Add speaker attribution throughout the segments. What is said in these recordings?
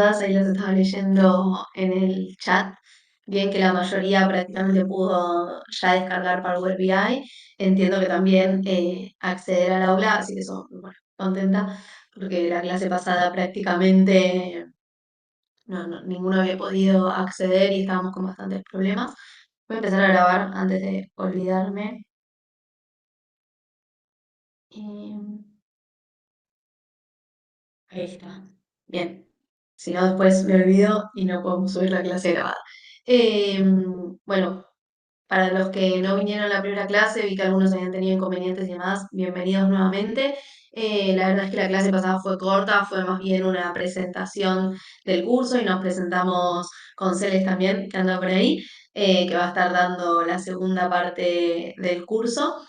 Speaker 1: ahí las estaba leyendo en el chat. Bien que la mayoría prácticamente pudo ya descargar Power BI. Entiendo que también acceder al aula, así que eso, bueno, contenta, porque la clase pasada prácticamente ninguno había podido acceder y estábamos con bastantes problemas. Voy a empezar a grabar antes de olvidarme. Em, Ahí está. Bien. Si no, después me olvido y no podemos subir la clase grabada. Bueno, para los que no vinieron a la primera clase, vi que algunos habían tenido inconvenientes y demás, bienvenidos nuevamente. La verdad es que la clase pasada fue corta, fue más bien una presentación del curso y nos presentamos con Celes también, que anda por ahí, que va a estar dando la segunda parte del curso.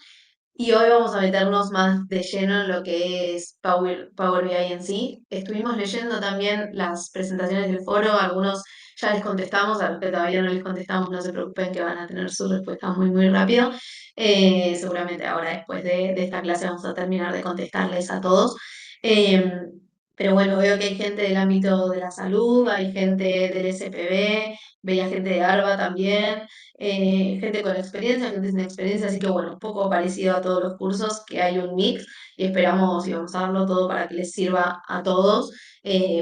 Speaker 1: Y hoy vamos a meternos más de lleno en lo que es Power BI en sí. Estuvimos leyendo también las presentaciones del foro, algunos ya les contestamos, a los que todavía no les contestamos, no se preocupen que van a tener su respuesta muy, muy rápido. Seguramente ahora, después de esta clase, vamos a terminar de contestarles a todos. Eh, pero bueno, veo que hay gente del ámbito de la salud, hay gente del SPB, veía gente de ARBA también, gente con experiencia, gente sin experiencia, así que bueno, un poco parecido a todos los cursos, que hay un mix y esperamos y vamos a darlo todo para que les sirva a todos,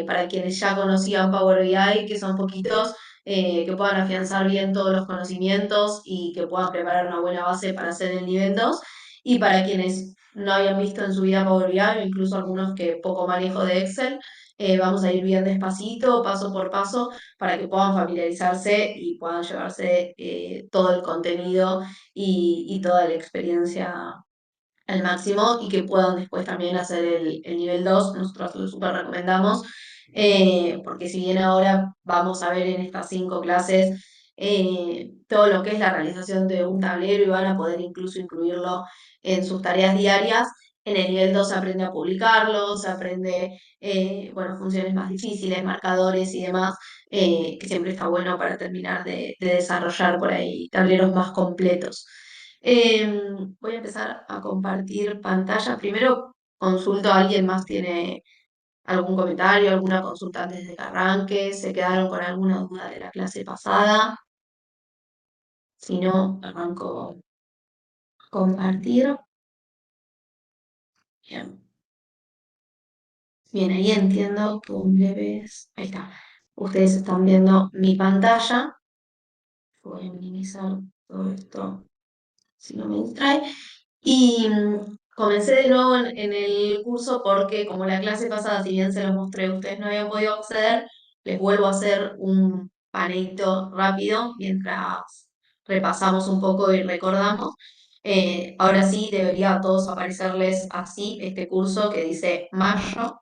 Speaker 1: para quienes ya conocían Power BI, que son poquitos, que puedan afianzar bien todos los conocimientos y que puedan preparar una buena base para hacer el nivel 2 y para quienes no habían visto en su vida Power BI o incluso algunos que poco manejo de Excel. Vamos a ir bien despacito, paso por paso, para que puedan familiarizarse y puedan llevarse todo el contenido y toda la experiencia al máximo y que puedan después también hacer el nivel 2. Nosotros lo súper recomendamos, porque si bien ahora vamos a ver en estas 5 clases todo lo que es la realización de un tablero y van a poder incluso incluirlo en sus tareas diarias, en el nivel 2 se aprende a publicarlo, se aprende, bueno, funciones más difíciles, marcadores y demás, que siempre está bueno para terminar de desarrollar por ahí tableros más completos. Voy a empezar a compartir pantalla. Primero consulto a alguien más, tiene algún comentario, alguna consulta antes de que arranque, se quedaron con alguna duda de la clase pasada. Si no, arranco a compartir. Bien. Bien, ahí entiendo que un leves. Ahí está. Ustedes están viendo mi pantalla. Voy a minimizar todo esto si no me distrae. Y comencé de nuevo en el curso porque como la clase pasada, si bien se los mostré, ustedes no habían podido acceder, les vuelvo a hacer un paneito rápido mientras repasamos un poco y recordamos. Ahora sí, debería a todos aparecerles así este curso que dice mayo.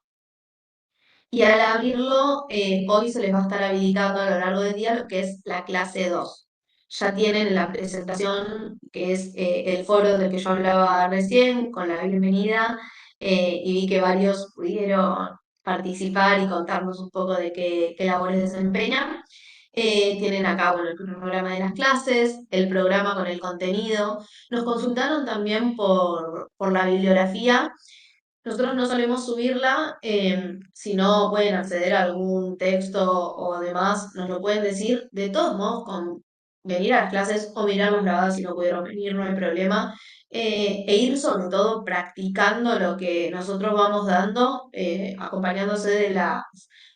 Speaker 1: Y al abrirlo, hoy se les va a estar habilitando a lo largo del día lo que es la clase 2. Ya tienen la presentación, que es el foro del que yo hablaba recién, con la bienvenida, y vi que varios pudieron participar y contarnos un poco de qué labores desempeñan. Tienen acá, bueno, el programa de las clases, el programa con el contenido. Nos consultaron también por la bibliografía. Nosotros no solemos subirla, si no pueden acceder a algún texto o demás, nos lo pueden decir. De todos modos, con venir a las clases o mirarlas grabadas si no pudieron venir, no hay problema. E ir sobre todo practicando lo que nosotros vamos dando, acompañándose de las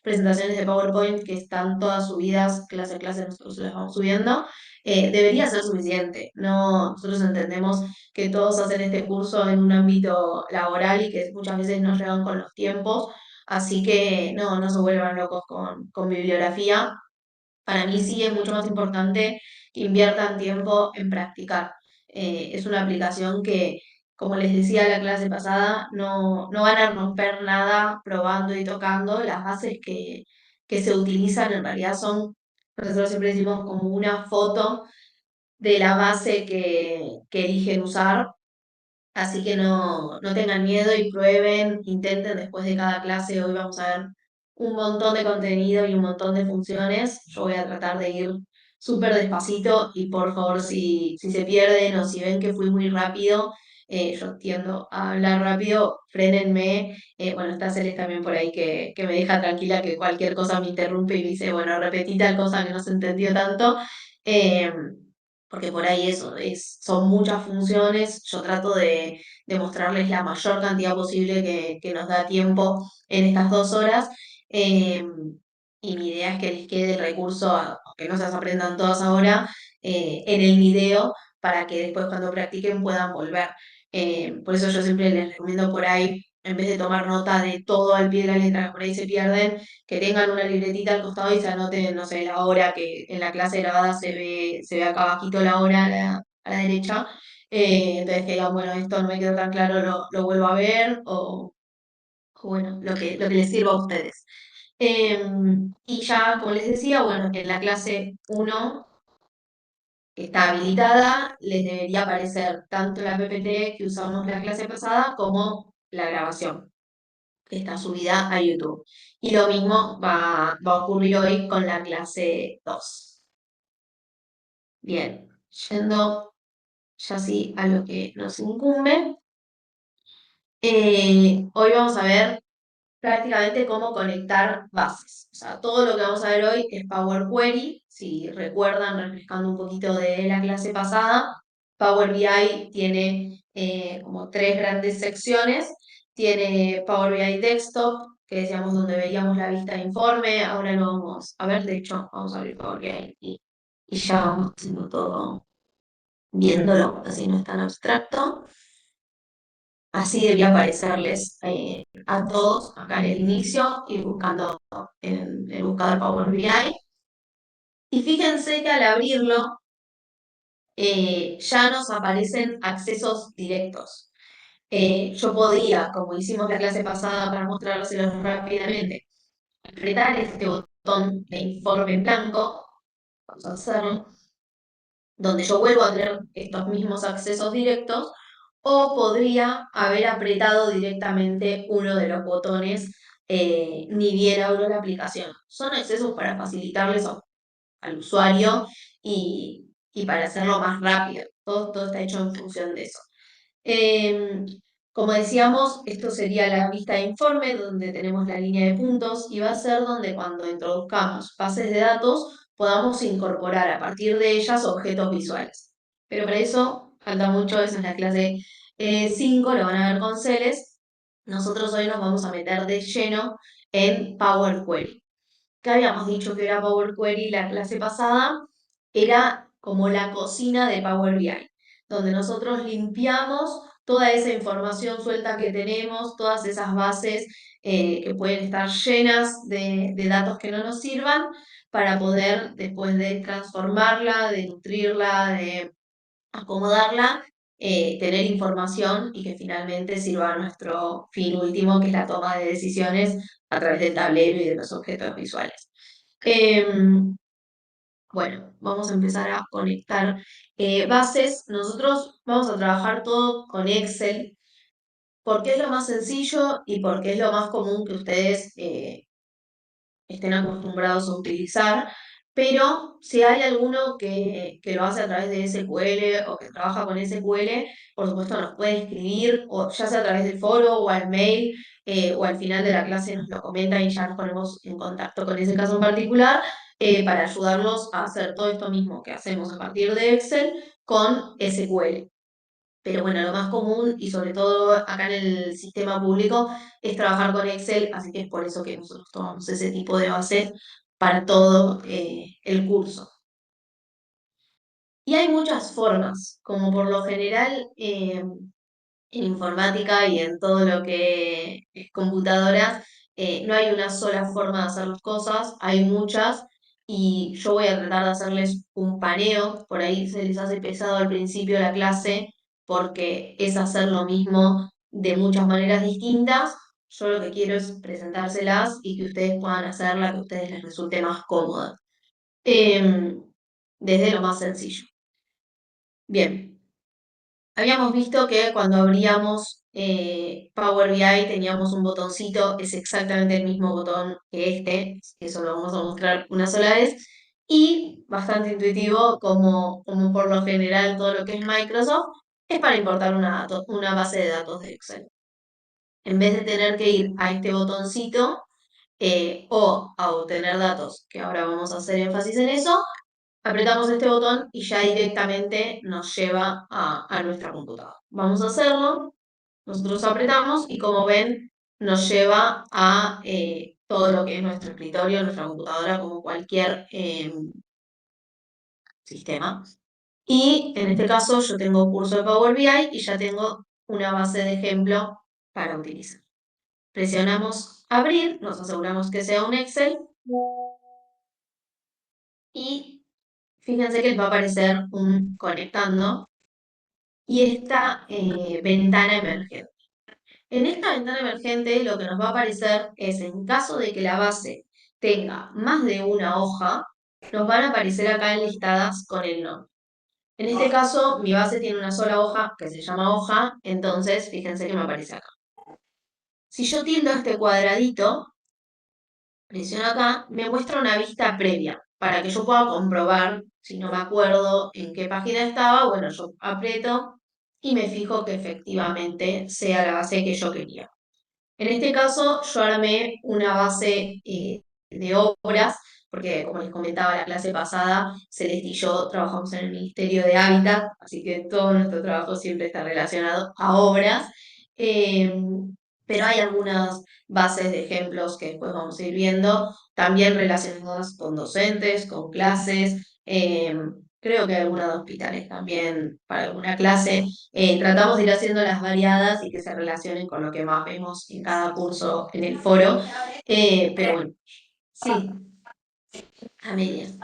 Speaker 1: presentaciones de PowerPoint que están todas subidas, clase a clase, nosotros las vamos subiendo. Debería ser suficiente. No, nosotros entendemos que todos hacen este curso en un ámbito laboral y que muchas veces no llegan con los tiempos, así que no se vuelvan locos con bibliografía. Para mí sí es mucho más importante que inviertan tiempo en practicar. Es una aplicación que, como les decía la clase pasada, no van a romper nada probando y tocando. Las bases que se utilizan en realidad son, nosotros siempre decimos como una foto de la base que eligen usar. Así que no tengan miedo y prueben, intenten después de cada clase. Hoy vamos a ver un montón de contenido y un montón de funciones. Yo voy a tratar de ir súper despacito y por favor si se pierden o si ven que fui muy rápido, yo tiendo a hablar rápido, frénenme. Bueno, está Celeste también por ahí que me deja tranquila, que cualquier cosa me interrumpe y me dice, bueno, repetí tal cosa que no se entendió tanto. eh, Porque por ahí eso son muchas funciones. Yo trato de mostrarles la mayor cantidad posible que nos da tiempo en estas 2 horas. eh, y mi idea es que les quede el recurso, aunque no se las aprendan todas ahora, en el video para que después cuando practiquen puedan volver. Por eso yo siempre les recomiendo por ahí, en vez de tomar nota de todo al pie de la letra, que por ahí se pierden, que tengan una libretita al costado y se anoten, no sé, la hora que en la clase grabada se ve acá abajito la hora a la derecha. Entonces que digan, bueno, esto no me quedó tan claro, lo vuelvo a ver, o bueno, lo que les sirva a ustedes. Y ya, como les decía, bueno, en la clase 1 que está habilitada, les debería aparecer tanto la PPT que usamos la clase pasada como la grabación que está subida a YouTube. Y lo mismo va a ocurrir hoy con la clase 2. Bien, yendo ya sí a lo que nos incumbe. Hoy vamos a ver prácticamente cómo conectar bases. O sea, todo lo que vamos a ver hoy es Power Query. Si recuerdan, refrescando un poquito de la clase pasada, Power BI tiene como 3 grandes secciones. Tiene Power BI Desktop, que decíamos donde veíamos la vista de informe. Ahora lo vamos a ver, de hecho, vamos a abrir Power BI y ya vamos haciendo todo, viéndolo, así no es tan abstracto. Así debería aparecerles a todos acá en el inicio, ir buscando en el buscador Power BI. Y fíjense que al abrirlo ya nos aparecen accesos directos. Yo podía, como hicimos la clase pasada para mostrárselos rápidamente, apretar este botón de informe en blanco, vamos a hacerlo, donde yo vuelvo a tener estos mismos accesos directos, o podría haber apretado directamente uno de los botones ni bien abro la aplicación. Son accesos para facilitarles al usuario y para hacerlo más rápido. Todo está hecho en función de eso. Em, Como decíamos, esto sería la vista de informe donde tenemos la línea de puntos y va a ser donde cuando introduzcamos bases de datos podamos incorporar a partir de ellas objetos visuales. Pero para eso falta mucho, esa es la clase 5, lo van a ver con Celes. Nosotros hoy nos vamos a meter de lleno en Power Query. Que habíamos dicho que era Power Query la clase pasada, era como la cocina de Power BI, donde nosotros limpiamos toda esa información suelta que tenemos, todas esas bases que pueden estar llenas de datos que no nos sirvan, para poder, después de transformarla, de nutrirla, de acomodarla, tener información y que finalmente sirva a nuestro fin último, que es la toma de decisiones a través del tablero y de los objetos visuales. Em, bueno, vamos a empezar a conectar bases. Nosotros vamos a trabajar todo con Excel porque es lo más sencillo y porque es lo más común que ustedes estén acostumbrados a utilizar, pero si hay alguno que lo hace a través de SQL o que trabaja con SQL, por supuesto nos puede escribir, o ya sea a través del foro o al mail, o al final de la clase nos lo comentan y ya nos ponemos en contacto con ese caso en particular, para ayudarlos a hacer todo esto mismo que hacemos a partir de Excel con SQL. Pero bueno, lo más común y sobre todo acá en el sistema público es trabajar con Excel, así que es por eso que nosotros tomamos ese tipo de bases para todo el curso. Y hay muchas formas, como por lo general en informática y en todo lo que es computadoras, no hay una sola forma de hacer las cosas, hay muchas, y yo voy a tratar de hacerles un paneo. Por ahí se les hace pesado al principio de la clase, porque es hacer lo mismo de muchas maneras distintas. Yo lo que quiero es presentárselas y que ustedes puedan hacer la que a ustedes les resulte más cómoda. Em, Desde lo más sencillo. Bien. Habíamos visto que cuando abríamos Power BI teníamos un botoncito, es exactamente el mismo botón que este, eso lo vamos a mostrar una sola vez, y bastante intuitivo como por lo general todo lo que es Microsoft, es para importar una base de datos de Excel. En vez de tener que ir a este botoncito o a obtener datos, que ahora vamos a hacer énfasis en eso, apretamos este botón y ya directamente nos lleva a nuestra computadora. Vamos a hacerlo, nosotros apretamos y como ven nos lleva a todo lo que es nuestro escritorio, nuestra computadora, como cualquier sistema. Y en este caso yo tengo curso de Power BI y ya tengo una base de ejemplo para utilizar. Presionamos abrir, nos aseguramos que sea un Excel y fíjense que va a aparecer un conectando y esta ventana emergente. En esta ventana emergente lo que nos va a aparecer es en caso de que la base tenga más de una hoja, nos van a aparecer acá enlistadas con el nombre. En este caso, mi base tiene una sola hoja que se llama hoja, entonces fíjense que me aparece acá. Si yo tildo este cuadradito, presiono acá, me muestra una vista previa para que yo pueda comprobar si no me acuerdo en qué página estaba. Bueno, yo aprieto y me fijo que efectivamente sea la base que yo quería. En este caso, yo armé una base de obras, porque como les comentaba la clase pasada, Celeste y yo trabajamos en el Ministerio de Hábitat, así que todo nuestro trabajo siempre está relacionado a obras. Eh, pero hay algunas bases de ejemplos que después vamos a ir viendo, también relacionadas con docentes, con clases. Creo que hay algunas de hospitales también para alguna clase. Tratamos de ir haciendo las variadas y que se relacionen con lo que más vemos en cada curso en el foro. Pero bueno, sí, a medias.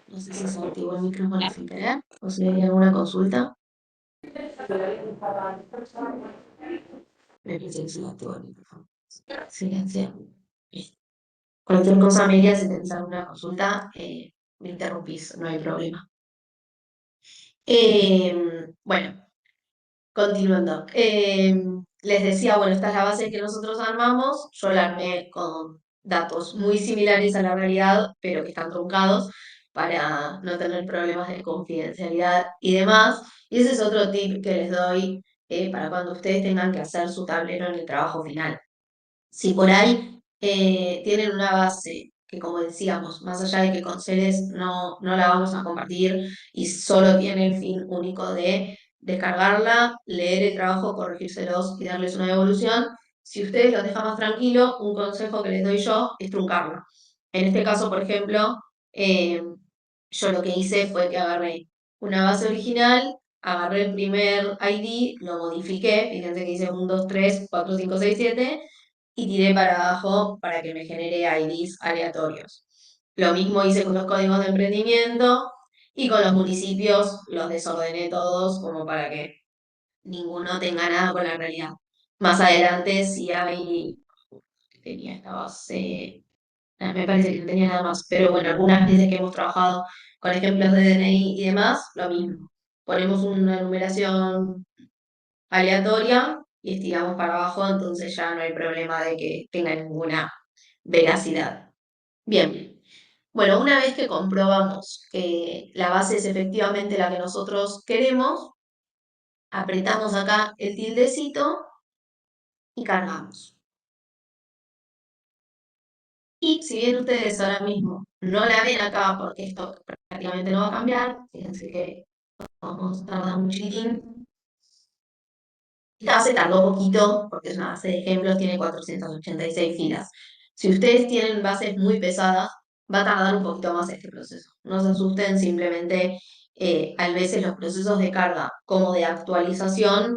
Speaker 1: No sé si se activó el micrófono sin querer o si hay alguna consulta. Me parece que se activó el micrófono. Silencio. Listo. Cualquier cosa, Amelia, si tenés alguna consulta, me interrumpís, no hay problema. Bueno. Continuando. Les decía, bueno, esta es la base que nosotros armamos. Yo la armé con datos muy similares a la realidad, pero que están truncados para no tener problemas de confidencialidad y demás. Y ese es otro tip que les doy para cuando ustedes tengan que hacer su tablero en el trabajo final. Si por ahí tienen una base que, como decíamos, más allá de que con Celes no la vamos a compartir y solo tiene el fin único de descargarla, leer el trabajo, corregírselos y darles una devolución, si ustedes los dejan más tranquilos, un consejo que les doy yo es truncarla. En este caso, por ejemplo, eh, yo lo que hice fue que agarré una base original, agarré el primer ID, lo modifiqué, fíjense que hice 1, 2, 3, 4, 5, 6, 7, y tiré para abajo para que me genere IDs aleatorios. Lo mismo hice con los códigos de emprendimiento y con los municipios los desordené todos como para que ninguno tenga nada con la realidad. Más adelante, si hay, tenía esta base, me parece que no tenía nada más, pero bueno, algunas veces que hemos trabajado con ejemplos de DNI y demás, lo mismo. Ponemos una numeración aleatoria y estiramos para abajo, entonces ya no hay problema de que tenga ninguna veracidad. Bien, bueno, una vez que comprobamos que la base es efectivamente la que nosotros queremos, apretamos acá el tildecito y cargamos. Y si bien ustedes ahora mismo no la ven acá, porque esto prácticamente no va a cambiar, fíjense que vamos a tardar un chiquitín. Esta base tardó poquito, porque es una base de ejemplos, tiene 486 filas. Si ustedes tienen bases muy pesadas, va a tardar un poquito más este proceso. No se asusten, simplemente a veces los procesos de carga como de actualización,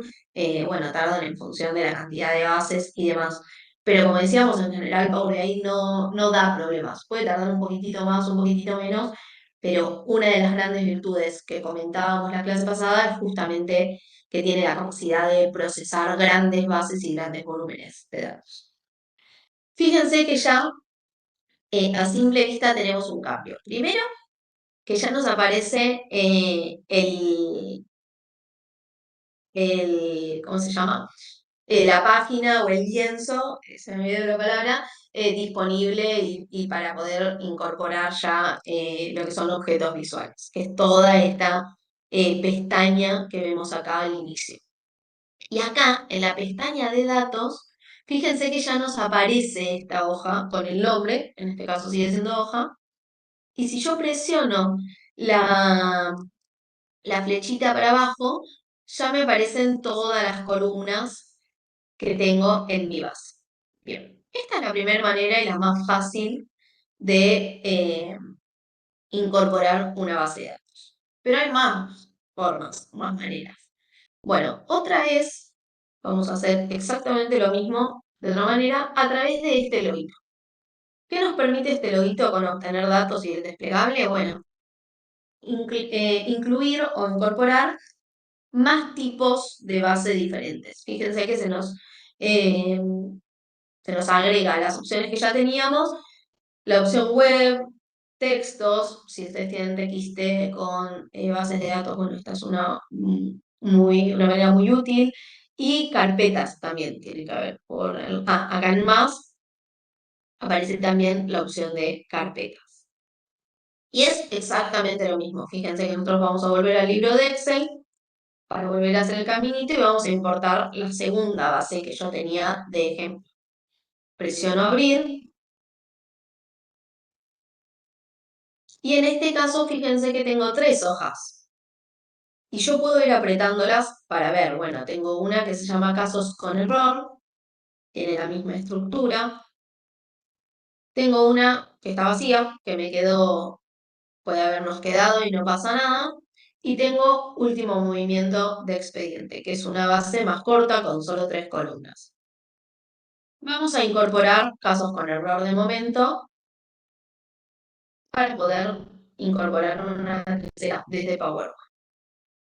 Speaker 1: bueno, tardan en función de la cantidad de bases y demás. Pero como decíamos, en general Power BI no da problemas. Puede tardar un poquitito más, un poquitito menos, pero una de las grandes virtudes que comentábamos la clase pasada es justamente que tiene la capacidad de procesar grandes bases y grandes volúmenes de datos. Fíjense que ya a simple vista tenemos un cambio. Primero, que ya nos aparece ¿cómo se llama? la página o el lienzo, se me olvidó la palabra, disponible y para poder incorporar ya lo que son objetos visuales, que es toda esta pestaña que vemos acá al inicio. Y acá, en la pestaña de datos, fíjense que ya nos aparece esta hoja con el nombre, en este caso sigue siendo hoja, y si yo presiono la, la flechita para abajo, ya me aparecen todas las columnas que tengo en mi base. Bien, esta es la primera manera y la más fácil de incorporar una base de datos. Pero hay más formas, más maneras. Bueno, otra es, vamos a hacer exactamente lo mismo de otra manera a través de este loguito. ¿Qué nos permite este loguito con obtener datos y el desplegable? Bueno, incluir o incorporar más tipos de base diferentes. Fíjense que eh, se nos agrega las opciones que ya teníamos, la opción web, textos, si ustedes tienen TXT con bases de datos, bueno, esta es una manera muy útil, y carpetas también tiene que haber. Acá en más aparece también la opción de carpetas. Y es exactamente lo mismo. Fíjense que nosotros vamos a volver al libro de Excel para volver a hacer el caminito y vamos a importar la segunda base que yo tenía de ejemplo. Presiono abrir y en este caso fíjense que tengo 3 hojas y yo puedo ir apretándolas para ver, bueno, tengo una que se llama casos con error, tiene la misma estructura, tengo una que está vacía, que me quedó, puede habernos quedado y no pasa nada, y tengo último movimiento de expediente, que es una base más corta con solo 3 columnas. Vamos a incorporar casos con error de momento para poder incorporar una tercera desde PowerPoint.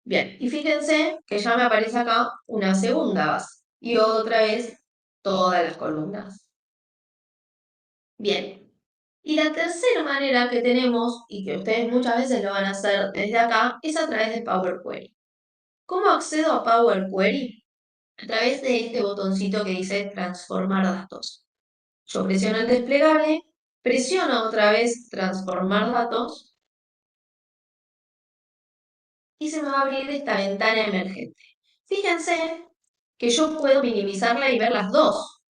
Speaker 1: Bien, y fíjense que ya me aparece acá una segunda base y otra vez todas las columnas. Bien, y la tercera manera que tenemos, y que ustedes muchas veces lo van a hacer desde acá, es a través de Power Query. ¿Cómo accedo a Power Query? A través de este botoncito que dice transformar datos. Yo presiono el desplegable, presiono otra vez transformar datos y se me va a abrir esta ventana emergente. Fíjense que yo puedo minimizarla y ver las dos.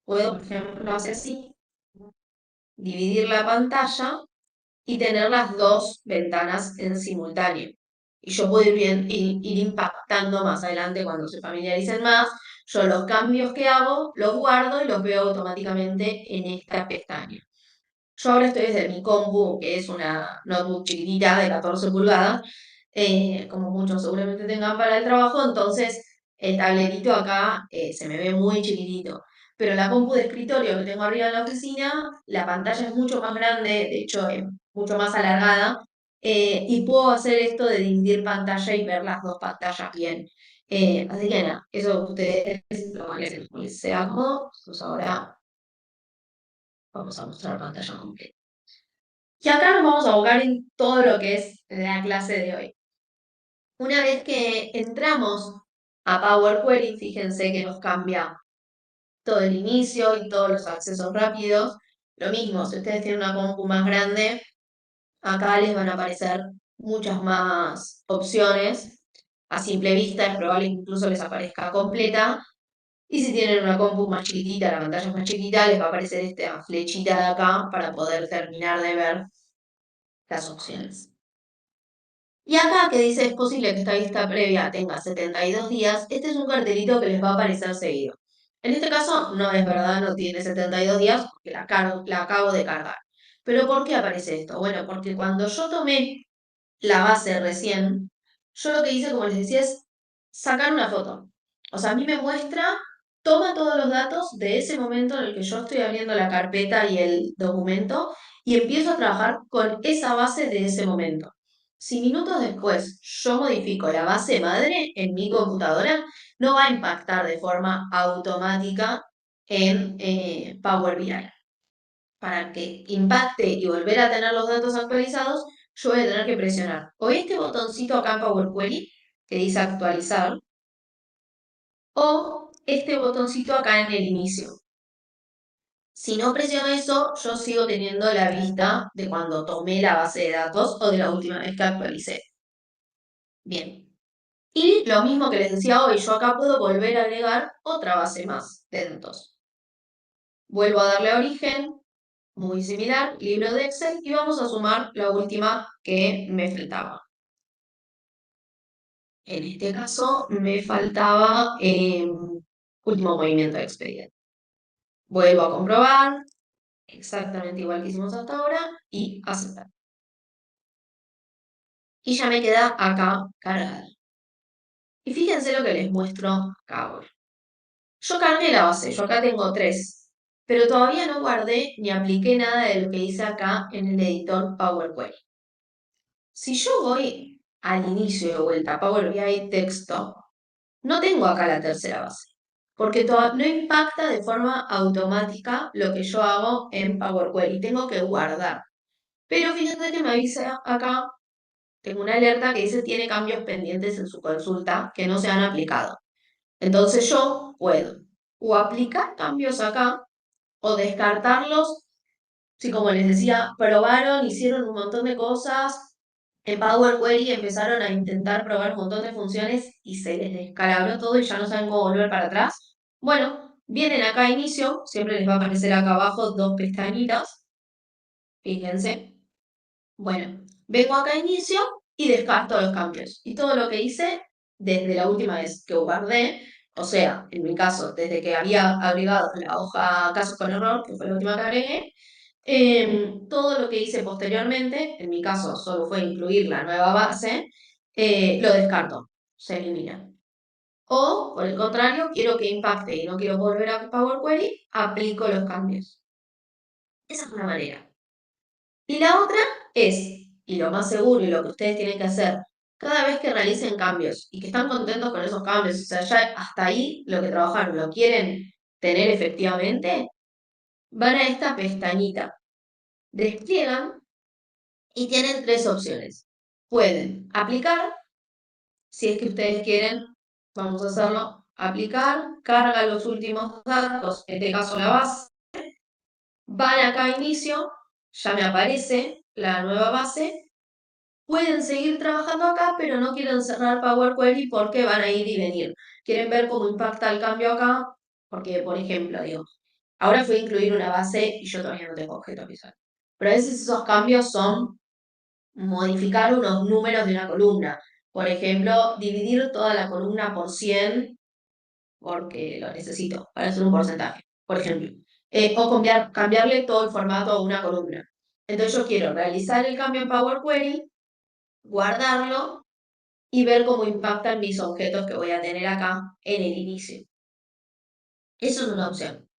Speaker 1: Puedo, por ejemplo, hacer así, dividir la pantalla y tener las dos ventanas en simultáneo. Y yo puedo ir impactando más adelante cuando se familiaricen más. Yo los cambios que hago los guardo y los veo automáticamente en esta pestaña. Yo ahora estoy desde mi compu, que es una notebook chiquitita de 14 pulgadas, como muchos seguramente tengan para el trabajo, entonces el tablerito acá se me ve muy chiquitito. Pero la compu de escritorio que tengo arriba en la oficina, la pantalla es mucho más grande, de hecho es mucho más alargada, y puedo hacer esto de dividir pantalla y ver las dos pantallas bien. Así que nada, eso ustedes lo van a hacer como les sea cómodo. Pues ahora vamos a mostrar pantalla completa. Y acá nos vamos a abocar en todo lo que es la clase de hoy. Una vez que entramos a Power Query, fíjense que nos cambia todo el inicio y todos los accesos rápidos. Lo mismo, si ustedes tienen una compu más grande, acá les van a aparecer muchas más opciones. A simple vista es probable que incluso les aparezca completa. Y si tienen una compu más chiquitita, la pantalla es más chiquita, les va a aparecer esta flechita de acá para poder terminar de ver las opciones. Y acá que dice es posible que esta vista previa tenga 72 días, este es un cartelito que les va a aparecer seguido. En este caso no es verdad, no tiene 72 días porque la acabo de cargar. ¿Pero por qué aparece esto? Bueno, porque cuando yo tomé la base recién, yo lo que hice, como les decía, es sacar una foto. O sea, a mí me muestra, toma todos los datos de ese momento en el que yo estoy abriendo la carpeta y el documento y empiezo a trabajar con esa base de ese momento. Si minutos después yo modifico la base madre en mi computadora, no va a impactar de forma automática en Power BI. Para que impacte y volver a tener los datos actualizados, yo voy a tener que presionar o este botoncito acá en Power Query que dice actualizar o este botoncito acá en el inicio. Si no presiono eso, yo sigo teniendo la vista de cuando tomé la base de datos o de la última vez que actualicé. Bien. Y lo mismo que les decía hoy, yo acá puedo volver a agregar otra base más de datos. Vuelvo a darle a origen, muy similar, libro de Excel, y vamos a sumar la última que me faltaba. En este caso me faltaba último movimiento de expediente. Vuelvo a comprobar, exactamente igual que hicimos hasta ahora, y aceptar. Y ya me queda acá cargada. Y fíjense lo que les muestro acá ahora. Yo cargué la base, yo acá tengo 3, pero todavía no guardé ni apliqué nada de lo que hice acá en el editor Power Query. Si yo voy al inicio de vuelta a Power BI texto, no tengo acá la tercera base, porque no impacta de forma automática lo que yo hago en Power Query, tengo que guardar. Pero fíjense que me avisa acá, tengo una alerta que dice tiene cambios pendientes en su consulta que no se han aplicado. Entonces yo puedo o aplicar cambios acá o descartarlos. Si como les decía, probaron, hicieron un montón de cosas en Power Query, empezaron a intentar probar un montón de funciones y se les descalabró todo y ya no saben cómo volver para atrás. Bueno, vienen acá a inicio, siempre les va a aparecer acá abajo 2 pestañitas, fíjense. Bueno, vengo acá a inicio y descarto los cambios. Y todo lo que hice desde la última vez que guardé, o sea, en mi caso, desde que había agregado la hoja casos con error, que fue la última que agregué, todo lo que hice posteriormente, en mi caso solo fue incluir la nueva base, lo descarto, se elimina. O, por el contrario, quiero que impacte y no quiero volver a Power Query, aplico los cambios. Esa es una manera. Y la otra es, y lo más seguro y lo que ustedes tienen que hacer, cada vez que realicen cambios y que están contentos con esos cambios, o sea, ya hasta ahí lo que trabajaron, lo quieren tener efectivamente, van a esta pestañita, despliegan y tienen 3 opciones. Pueden aplicar, si es que ustedes quieren, vamos a hacerlo, aplicar, carga los últimos datos, en este caso la base, van acá a inicio, ya me aparece la nueva base. Pueden seguir trabajando acá, pero no quieren cerrar Power Query porque van a ir y venir. Quieren ver cómo impacta el cambio acá, porque, por ejemplo, digo, ahora fui a incluir una base y yo todavía no tengo objetos visuales. Pero a veces esos cambios son modificar unos números de una columna. Por ejemplo, dividir toda la columna por 100 porque lo necesito para hacer un porcentaje, por ejemplo. O cambiarle todo el formato a una columna. Entonces yo quiero realizar el cambio en Power Query, guardarlo y ver cómo impactan mis objetos que voy a tener acá en el inicio. Eso es una opción.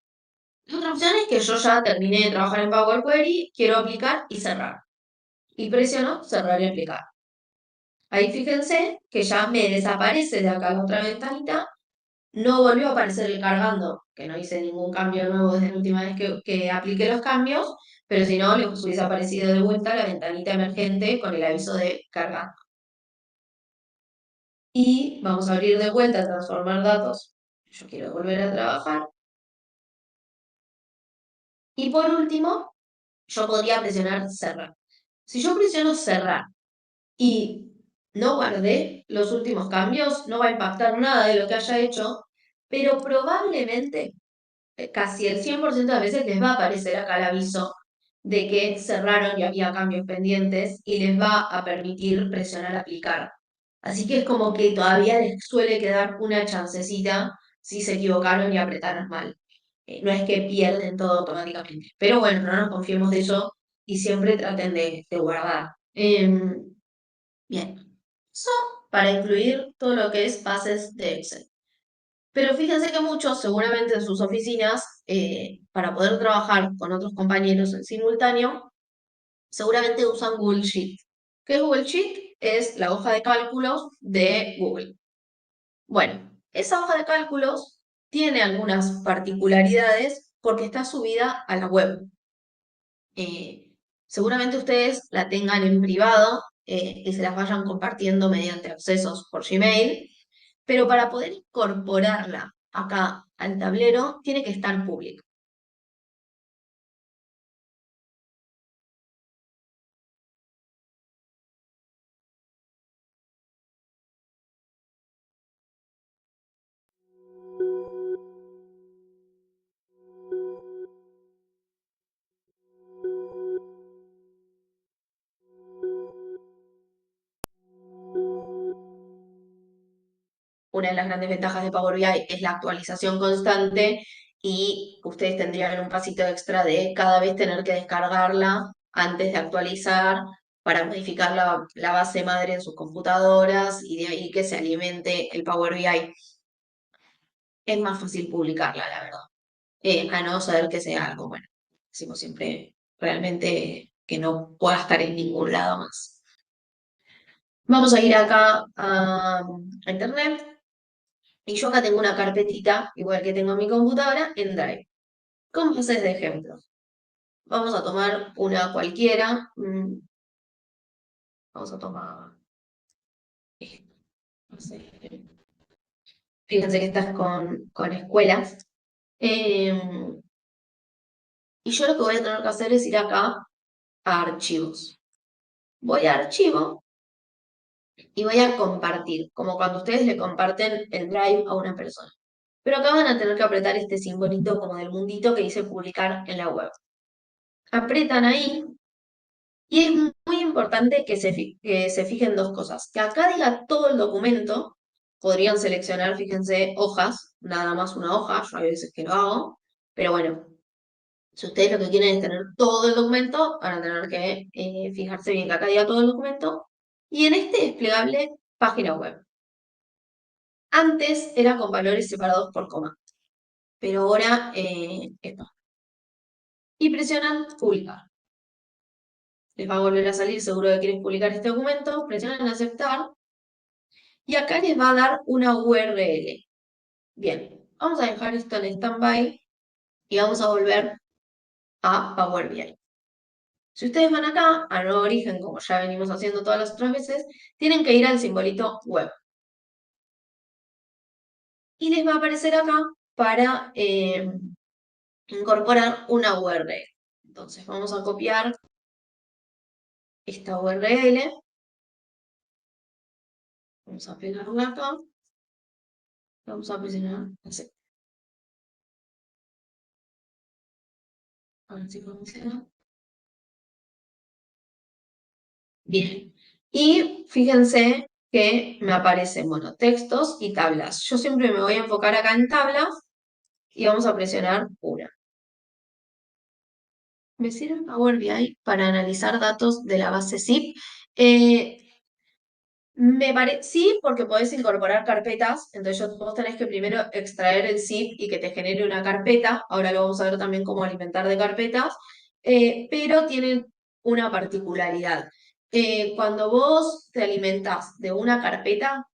Speaker 1: La otra opción es que yo ya terminé de trabajar en Power Query, quiero aplicar y cerrar. Y presiono cerrar y aplicar. Ahí fíjense que ya me desaparece de acá la otra ventanita, no volvió a aparecer el cargando, que no hice ningún cambio nuevo desde la última vez que apliqué los cambios, pero si no, les hubiese aparecido de vuelta la ventanita emergente con el aviso de cargando. Y vamos a abrir de vuelta, transformar datos. Yo quiero volver a trabajar. Y por último, yo podría presionar cerrar. Si yo presiono cerrar y no guardé los últimos cambios, no va a impactar nada de lo que haya hecho, pero probablemente casi el 100% de las veces les va a aparecer acá el aviso de que cerraron y había cambios pendientes y les va a permitir presionar aplicar. Así que es como que todavía les suele quedar una chancecita si se equivocaron y apretaron mal. No es que pierden todo automáticamente. Pero bueno, no nos confiemos de eso y siempre traten de guardar. Bien, eso para incluir todo lo que es bases de Excel. Pero fíjense que muchos, seguramente en sus oficinas, para poder trabajar con otros compañeros en simultáneo, seguramente usan Google Sheet. ¿Qué es Google Sheet? Es la hoja de cálculos de Google. Bueno, esa hoja de cálculos tiene algunas particularidades porque está subida a la web. Seguramente ustedes la tengan en privado y se las vayan compartiendo mediante accesos por Gmail, pero para poder incorporarla acá al tablero, tiene que estar público. Una de las grandes ventajas de Power BI es la actualización constante y ustedes tendrían un pasito extra de cada vez tener que descargarla antes de actualizar para modificar la base madre en sus computadoras y de ahí que se alimente el Power BI. Es más fácil publicarla, la verdad. A no ser que sea algo, bueno, decimos siempre realmente que no pueda estar en ningún lado más. Vamos a ir acá a internet. Y yo acá tengo una carpetita, igual que tengo en mi computadora, en Drive. Con bases de ejemplo. Vamos a tomar una cualquiera. Vamos a tomar esta, no sé. Fíjense que estás con escuelas. Y yo lo que voy a tener que hacer es ir acá a archivos. Voy a archivo y voy a compartir, como cuando ustedes le comparten el Drive a una persona. Pero acá van a tener que apretar este simbolito como del mundito que dice publicar en la web. Apretan ahí. Y es muy importante que se fijen dos cosas. Que acá diga todo el documento, podrían seleccionar, fíjense, hojas, nada más una hoja, yo hay veces que lo hago, pero bueno, si ustedes lo que quieren es tener todo el documento, van a tener que fijarse bien que acá diga todo el documento. Y en este desplegable, página web. Antes era con valores separados por coma, pero ahora esto. Y presionan publicar. Les va a volver a salir, seguro que quieren publicar este documento, presionan aceptar. Y acá les va a dar una URL. Bien, vamos a dejar esto en standby y vamos a volver a Power BI. Si ustedes van acá, a nuevo origen, como ya venimos haciendo todas las otras veces, tienen que ir al simbolito web. Y les va a aparecer acá para incorporar una URL. Entonces vamos a copiar esta URL. Vamos a pegarla acá. Vamos a presionar. A ver si funciona. Bien. Y fíjense que me aparecen, bueno, textos y tablas. Yo siempre me voy a enfocar acá en tablas y vamos a presionar una. Me sirve Power BI para analizar datos de la base zip. Eh, sí, porque podés incorporar carpetas, entonces vos tenés que primero extraer el zip y que te genere una carpeta. Ahora lo vamos a ver también cómo alimentar de carpetas, pero tienen una particularidad. Cuando vos te alimentás de una carpeta,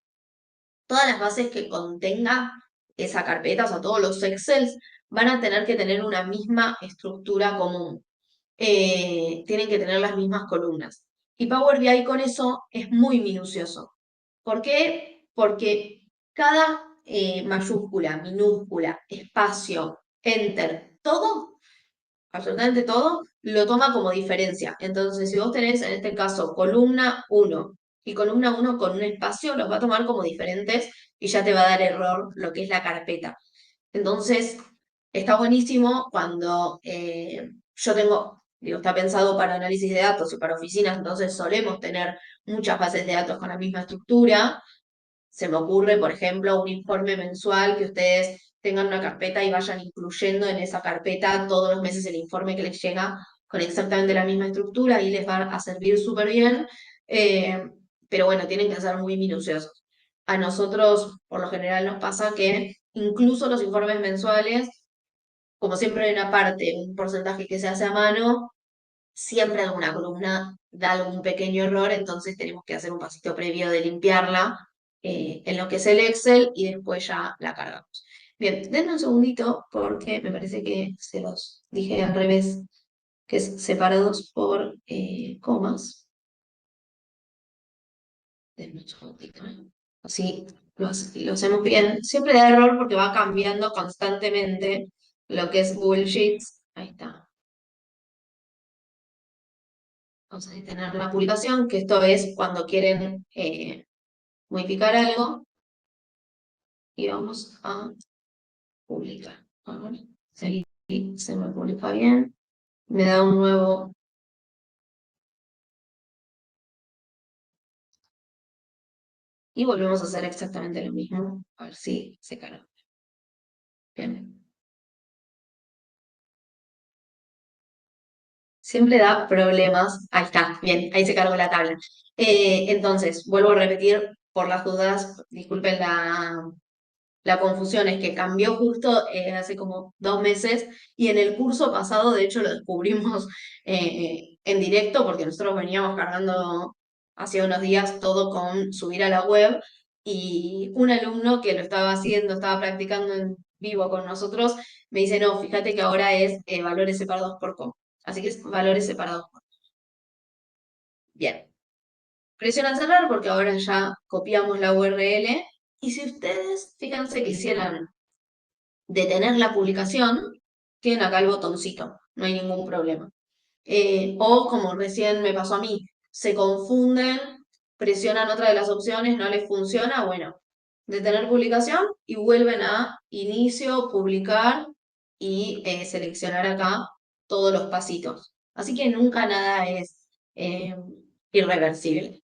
Speaker 1: todas las bases que contenga esa carpeta, o sea, todos los Excels, van a tener que tener una misma estructura común. Tienen que tener las mismas columnas. Y Power BI con eso es muy minucioso. ¿Por qué? Porque cada mayúscula, minúscula, espacio, enter, todo, absolutamente todo, lo toma como diferencia. Entonces, si vos tenés en este caso columna 1 y columna 1 con un espacio, los va a tomar como diferentes y ya te va a dar error lo que es la carpeta. Entonces, está buenísimo cuando yo tengo, digo, está pensado para análisis de datos y para oficinas, entonces solemos tener muchas bases de datos con la misma estructura. Se me ocurre, por ejemplo, un informe mensual que ustedes tengan una carpeta y vayan incluyendo en esa carpeta todos los meses el informe que les llega con exactamente la misma estructura y les va a servir súper bien. Eh, pero bueno, tienen que ser muy minuciosos. A nosotros, por lo general, nos pasa que incluso los informes mensuales, como siempre hay una parte, un porcentaje que se hace a mano, siempre alguna columna da algún pequeño error, entonces tenemos que hacer un pasito previo de limpiarla en lo que es el Excel y después ya la cargamos. Bien, denme un segundito porque me parece que se los dije al revés, que es separados por comas. Denme un segundito. así lo hacemos bien. Siempre da error porque va cambiando constantemente lo que es Google Sheets. Ahí está. Vamos a detener la publicación, que esto es cuando quieren modificar algo y vamos a publicar. A ver, si se me publica bien, me da un nuevo. Y volvemos a hacer exactamente lo mismo. A ver si se carga. Bien. Siempre da problemas. Ahí está, bien, ahí se cargó la tabla. Entonces, vuelvo a repetir por las dudas, disculpen la confusión, es que cambió justo hace como 2 meses y en el curso pasado, de hecho, lo descubrimos en directo porque nosotros veníamos cargando hace unos días todo con subir a la web y un alumno que lo estaba haciendo, estaba practicando en vivo con nosotros, me dice, no, fíjate que ahora es valores separados por com. Así que es valores separados por. Bien. Presionan cerrar porque ahora ya copiamos la URL y si ustedes, fíjense, quisieran detener la publicación, tienen acá el botoncito, no hay ningún problema. O como recién me pasó a mí, se confunden, presionan otra de las opciones, no les funciona, bueno, detener publicación y vuelven a inicio, publicar y seleccionar acá todos los pasitos. Así que nunca nada es irreversible.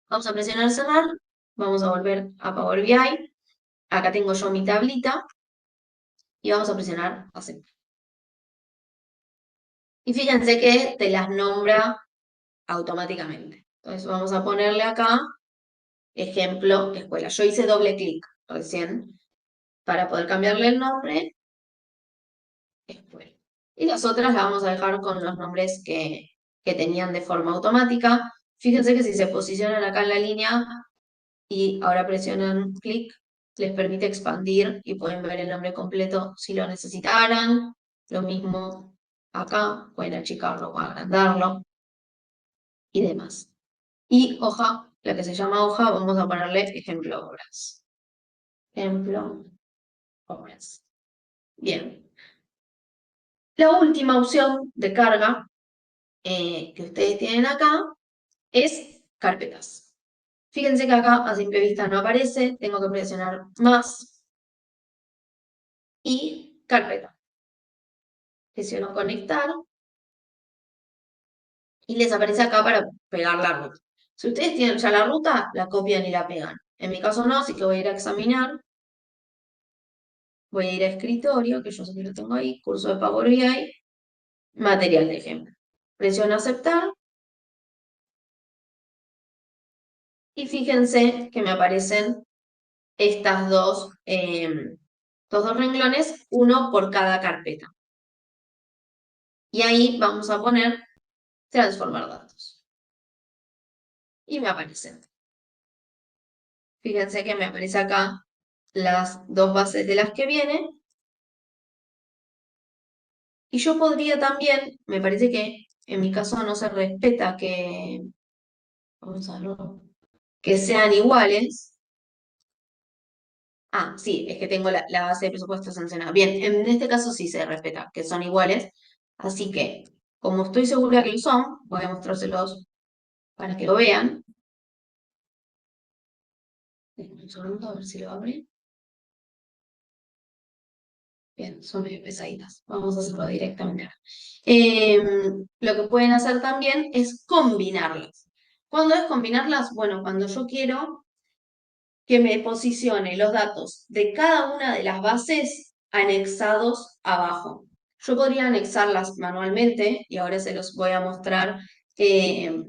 Speaker 1: Vamos a presionar cerrar, vamos a volver a Power BI, acá tengo yo mi tablita y vamos a presionar aceptar. Y fíjense que te las nombra automáticamente. Entonces vamos a ponerle acá, ejemplo, escuela. Yo hice doble clic recién para poder cambiarle el nombre, escuela. Y las otras las vamos a dejar con los nombres que tenían de forma automática. Fíjense que si se posicionan acá en la línea y ahora presionan clic, les permite expandir y pueden ver el nombre completo si lo necesitaran. Lo mismo acá, pueden achicarlo o agrandarlo y demás. Y hoja, la que se llama hoja, vamos a ponerle ejemplo obras. Ejemplo obras. Bien. La última opción de carga que ustedes tienen acá es carpetas. Fíjense que acá a simple vista no aparece, tengo que presionar más y carpeta. Presiono conectar y les aparece acá para pegar la ruta. Si ustedes tienen ya la ruta, la copian y la pegan. En mi caso no, así que voy a ir a examinar. Voy a ir a escritorio, que yo siempre lo tengo ahí, curso de Power BI, material de ejemplo. Presiono aceptar y fíjense que me aparecen estas estos dos renglones, uno por cada carpeta. Y ahí vamos a poner transformar datos. Y me aparecen. Fíjense que me aparece acá las dos bases de las que viene. Y yo podría también, me parece que en mi caso no se respeta vamos a verlo, que sean iguales. Ah, sí, es que tengo la base de presupuesto sancionada. Bien, en este caso sí se respeta, que son iguales. Así que, como estoy segura que lo son, voy a mostrárselos para que lo vean. Un segundo, a ver si lo abre. Bien, son medio pesaditas. Vamos a hacerlo directamente acá. Lo que pueden hacer también es combinarlas. ¿Cuándo es combinarlas? Bueno, cuando yo quiero que me posicione los datos de cada una de las bases anexados abajo. Yo podría anexarlas manualmente y ahora se los voy a mostrar eh,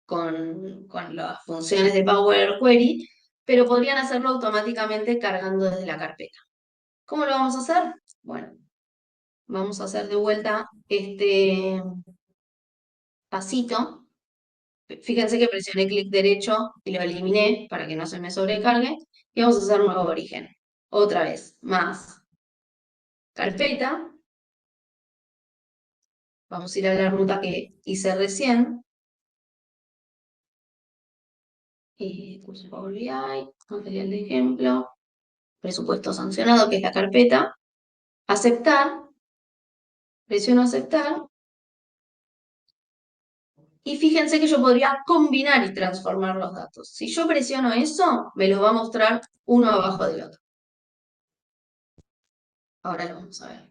Speaker 1: con las funciones de Power Query, pero podrían hacerlo automáticamente cargando desde la carpeta. ¿Cómo lo vamos a hacer? Bueno, vamos a hacer de vuelta este pasito. Fíjense que presioné clic derecho y lo eliminé para que no se me sobrecargue. Y vamos a hacer nuevo origen. Otra vez, más carpeta. Vamos a ir a la ruta que hice recién. curso de Power BI, material de ejemplo, presupuesto sancionado, que es la carpeta, aceptar, presiono aceptar, y fíjense que yo podría combinar y transformar los datos. Si yo presiono eso, me los va a mostrar uno abajo del otro. Ahora lo vamos a ver.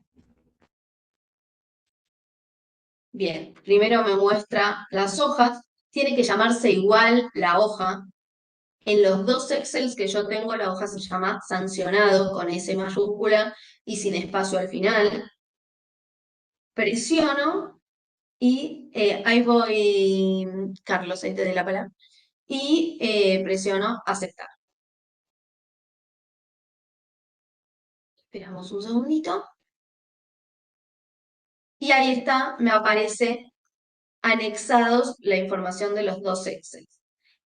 Speaker 1: Bien, primero me muestra las hojas. Tiene que llamarse igual la hoja. En los dos Excels que yo tengo, la hoja se llama sancionado con S mayúscula y sin espacio al final. Presiono y ahí voy, Carlos, ahí te doy la palabra. Y presiono aceptar. Esperamos un segundito. Y ahí está, me aparece anexados la información de los dos Excels.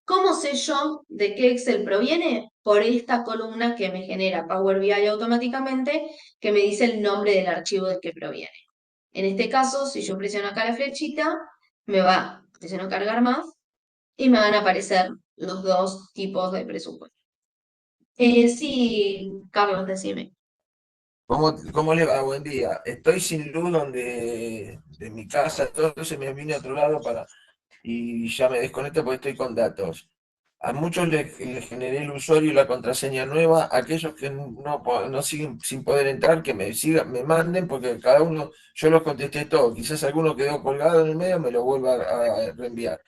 Speaker 1: ¿Cómo sé yo de qué Excel proviene? Por esta columna que me genera Power BI automáticamente, que me dice el nombre del archivo del que proviene. En este caso, si yo presiono acá la flechita, presiono cargar más, y me van a aparecer los dos tipos de presupuesto. Sí, Carlos, decime.
Speaker 2: ¿Cómo le va? Buen día. Estoy sin luz de mi casa, entonces me vine a otro lado y ya me desconecto porque estoy con datos. A muchos les generé el usuario y la contraseña nueva. Aquellos que no siguen sin poder entrar, que me manden, porque cada uno, yo los contesté todos. Quizás alguno quedó colgado en el medio, me lo vuelva a reenviar.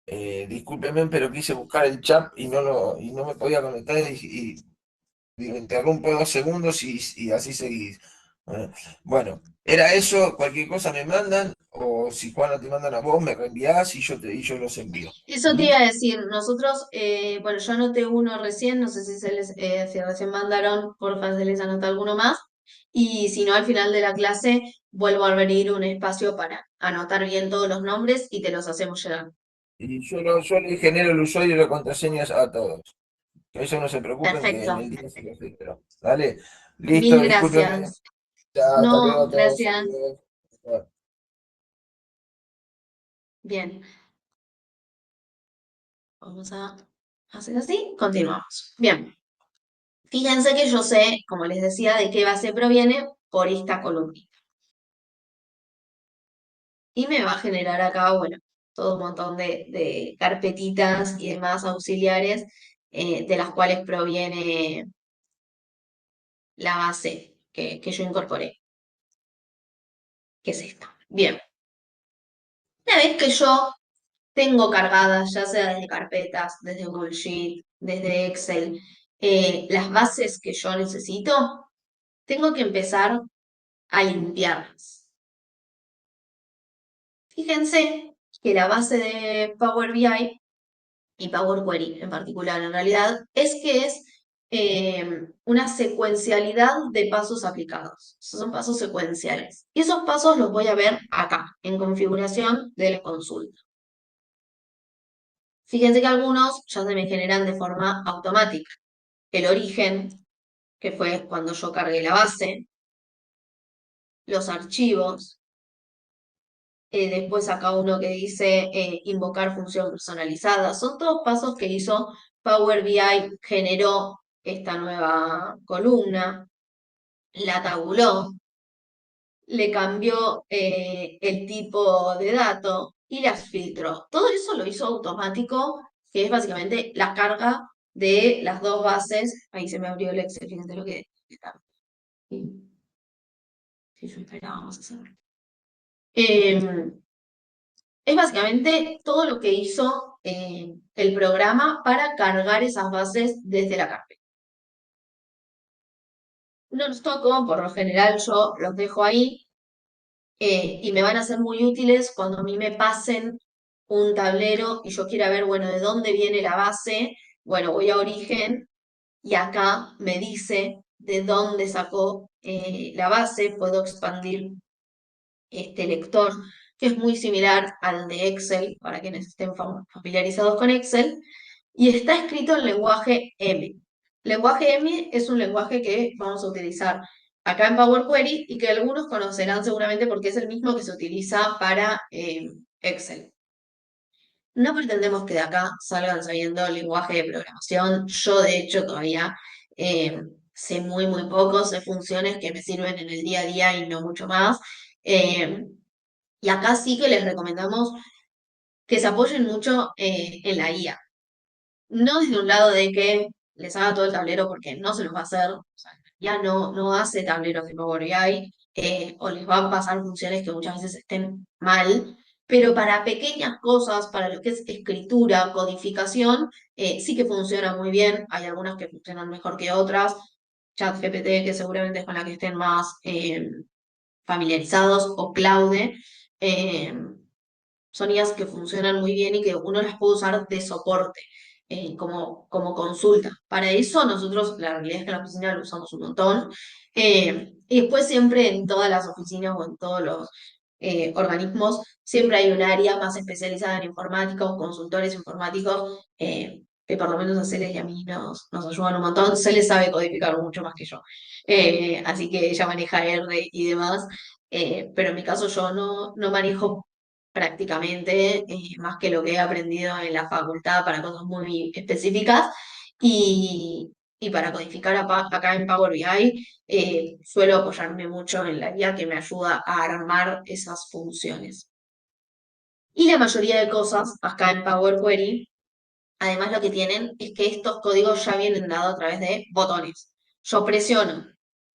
Speaker 2: Discúlpeme, pero quise buscar el chat y no me podía conectar digo, interrumpo 2 segundos y así seguís. Bueno, era eso, cualquier cosa me mandan, o si Juana te mandan a vos, me reenviás y yo los envío.
Speaker 1: Eso te
Speaker 2: ¿Mm?
Speaker 1: iba a decir, nosotros, bueno, yo anoté uno recién, no sé si recién mandaron, porfa, se les anota alguno más, y si no, al final de la clase vuelvo a abrir un espacio para anotar bien todos los nombres y te los hacemos llegar.
Speaker 2: Y yo le genero el usuario y la contraseña a todos. Que eso no se preocupen, que en
Speaker 1: Perfecto,
Speaker 2: el día se los espero. ¿Dale?
Speaker 1: mil
Speaker 2: Listo, discúlpenme.
Speaker 1: gracias.
Speaker 2: Ya, hasta luego
Speaker 1: No,
Speaker 2: a todos.
Speaker 1: gracias.
Speaker 2: Saludos.
Speaker 1: Bien, vamos a hacer así, continuamos. Bien, fíjense que yo sé, como les decía, de qué base proviene por esta columna. Y me va a generar acá, bueno, todo un montón de carpetitas y demás auxiliares de las cuales proviene la base que yo incorporé, que es esta. Bien, una vez que yo tengo cargadas, ya sea desde carpetas, desde Google Sheet, desde Excel, las bases que yo necesito, tengo que empezar a limpiarlas. Fíjense que la base de Power BI y Power Query en particular, en realidad, es que es una secuencialidad de pasos aplicados. Son pasos secuenciales. Y esos pasos los voy a ver acá, en configuración de la consulta. Fíjense que algunos ya se me generan de forma automática. El origen, que fue cuando yo cargué la base, los archivos, después acá uno que dice invocar función personalizada. Son todos pasos que hizo Power BI, generó esta nueva columna, la tabuló, le cambió el tipo de dato y las filtró. Todo eso lo hizo automático, que es básicamente la carga de las dos bases. Ahí se me abrió el Excel, fíjense lo que está. Si yo esperaba, vamos a hacerlo. Es básicamente todo lo que hizo el programa para cargar esas bases desde la carpeta. No los toco, por lo general yo los dejo ahí y me van a ser muy útiles cuando a mí me pasen un tablero y yo quiera ver, bueno, de dónde viene la base. Bueno, voy a origen y acá me dice de dónde sacó la base. Puedo expandir este lector, que es muy similar al de Excel, para quienes estén familiarizados con Excel, y está escrito en lenguaje M. Lenguaje M es un lenguaje que vamos a utilizar acá en Power Query y que algunos conocerán seguramente porque es el mismo que se utiliza para Excel. no pretendemos que de acá salgan sabiendo el lenguaje de programación. Yo, de hecho, todavía eh, sé muy poco, sé funciones que me sirven en el día a día y no mucho más. Eh, y acá sí que les recomendamos que se apoyen mucho en la IA. No desde un lado de que les haga todo el tablero porque no se los va a hacer, o sea, ya no hace tableros de Power BI, o les van a pasar funciones que muchas veces estén mal, pero para pequeñas cosas, para lo que es escritura, codificación, sí que funciona muy bien. Hay algunas que funcionan mejor que otras. ChatGPT, que seguramente es con la que estén más familiarizados, o Claude. eh, Son IAs que funcionan muy bien y que uno las puede usar de soporte, como consulta. Para eso nosotros, la realidad es que en la oficina lo usamos un montón. Y después siempre en todas las oficinas o en todos los organismos, siempre hay un área más especializada en informática o consultores informáticos, que por lo menos a Celes y a mí nos ayudan un montón. Celes sabe codificar mucho más que yo. Así que ella maneja R y demás. Pero en mi caso yo no manejo prácticamente, más que lo que he aprendido en la facultad para cosas muy específicas. Y para codificar acá en Power BI, suelo apoyarme mucho en la guía que me ayuda a armar esas funciones. Y la mayoría de cosas acá en Power Query, además lo que tienen es que estos códigos ya vienen dados a través de botones. Yo presiono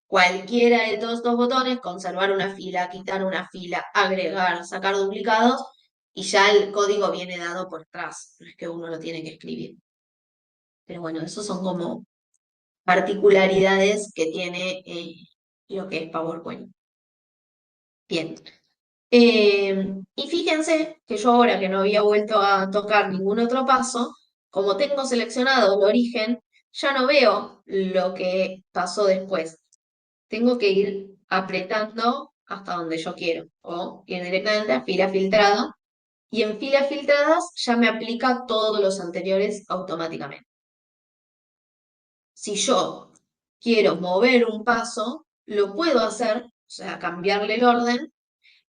Speaker 1: cualquiera de todos estos botones, conservar una fila, quitar una fila, agregar, sacar duplicados, y ya el código viene dado por atrás, no es que uno lo tiene que escribir. Pero bueno, esos son como particularidades que tiene lo que es PowerPoint. Bien. Y fíjense que yo ahora que no había vuelto a tocar ningún otro paso, como tengo seleccionado el origen, ya no veo lo que pasó después. Tengo que ir apretando hasta donde yo quiero o ir directamente a fila filtrada, y en filas filtradas ya me aplica todos los anteriores automáticamente. Si yo quiero mover un paso, lo puedo hacer, o sea, cambiarle el orden,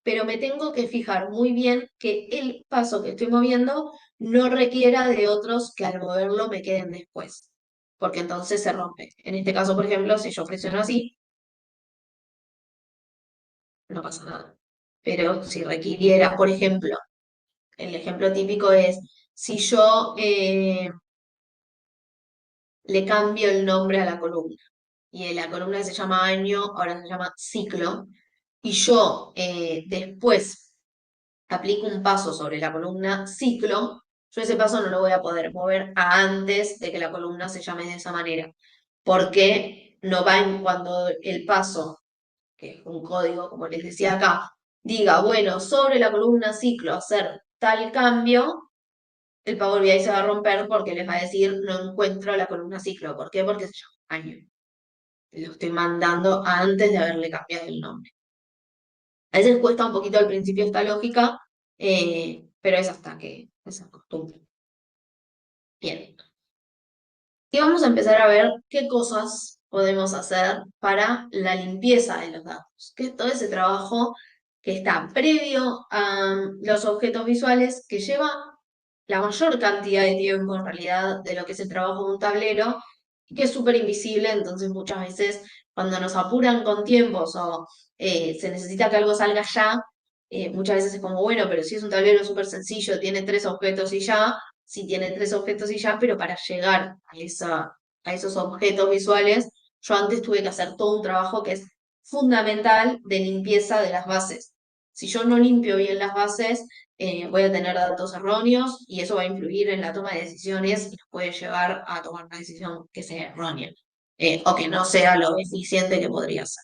Speaker 1: pero me tengo que fijar muy bien que el paso que estoy moviendo no requiera de otros que al moverlo me queden después, porque entonces se rompe. En este caso, por ejemplo, si yo presiono así, no pasa nada. Pero si requiriera, por ejemplo, el ejemplo típico es si yo le cambio el nombre a la columna, y la columna se llama año, ahora se llama ciclo, y yo después aplico un paso sobre la columna ciclo, yo ese paso no lo voy a poder mover antes de que la columna se llame de esa manera, porque no va en cuando el paso, que es un código, como les decía acá, diga, bueno, sobre la columna ciclo hacer tal cambio, el Power BI se va a romper porque les va a decir, no encuentro la columna ciclo. ¿Por qué? Porque se llama año. Lo estoy mandando antes de haberle cambiado el nombre. A veces cuesta un poquito al principio esta lógica, pero es hasta que se acostumbre. Bien. Y vamos a empezar a ver qué cosas podemos hacer para la limpieza de los datos, que es todo ese trabajo que está previo a los objetos visuales, que lleva la mayor cantidad de tiempo en realidad de lo que es el trabajo de un tablero, y que es súper invisible. Entonces muchas veces cuando nos apuran con tiempos o se necesita que algo salga ya, muchas veces es como, bueno, pero si es un tablero súper sencillo, tiene tres objetos y ya, sí tiene tres objetos y ya, pero para llegar a esos objetos visuales, yo antes tuve que hacer todo un trabajo que es fundamental de limpieza de las bases. Si yo no limpio bien las bases, voy a tener datos erróneos, y eso va a influir en la toma de decisiones y nos puede llevar a tomar una decisión que sea errónea, o que no sea lo eficiente que podría ser.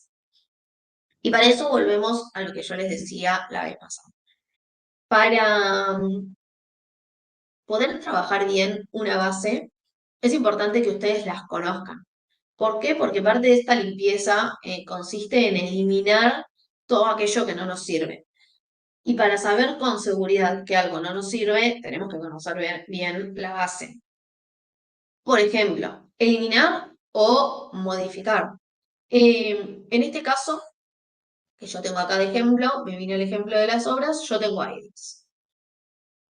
Speaker 1: Y para eso volvemos a lo que yo les decía la vez pasada. Para poder trabajar bien una base, es importante que ustedes las conozcan. ¿Por qué? Porque parte de esta limpieza consiste en eliminar todo aquello que no nos sirve. Y para saber con seguridad que algo no nos sirve, tenemos que conocer bien la base. Por ejemplo, eliminar o modificar. En este caso, que yo tengo acá de ejemplo, me vino el ejemplo de las obras, yo tengo aires.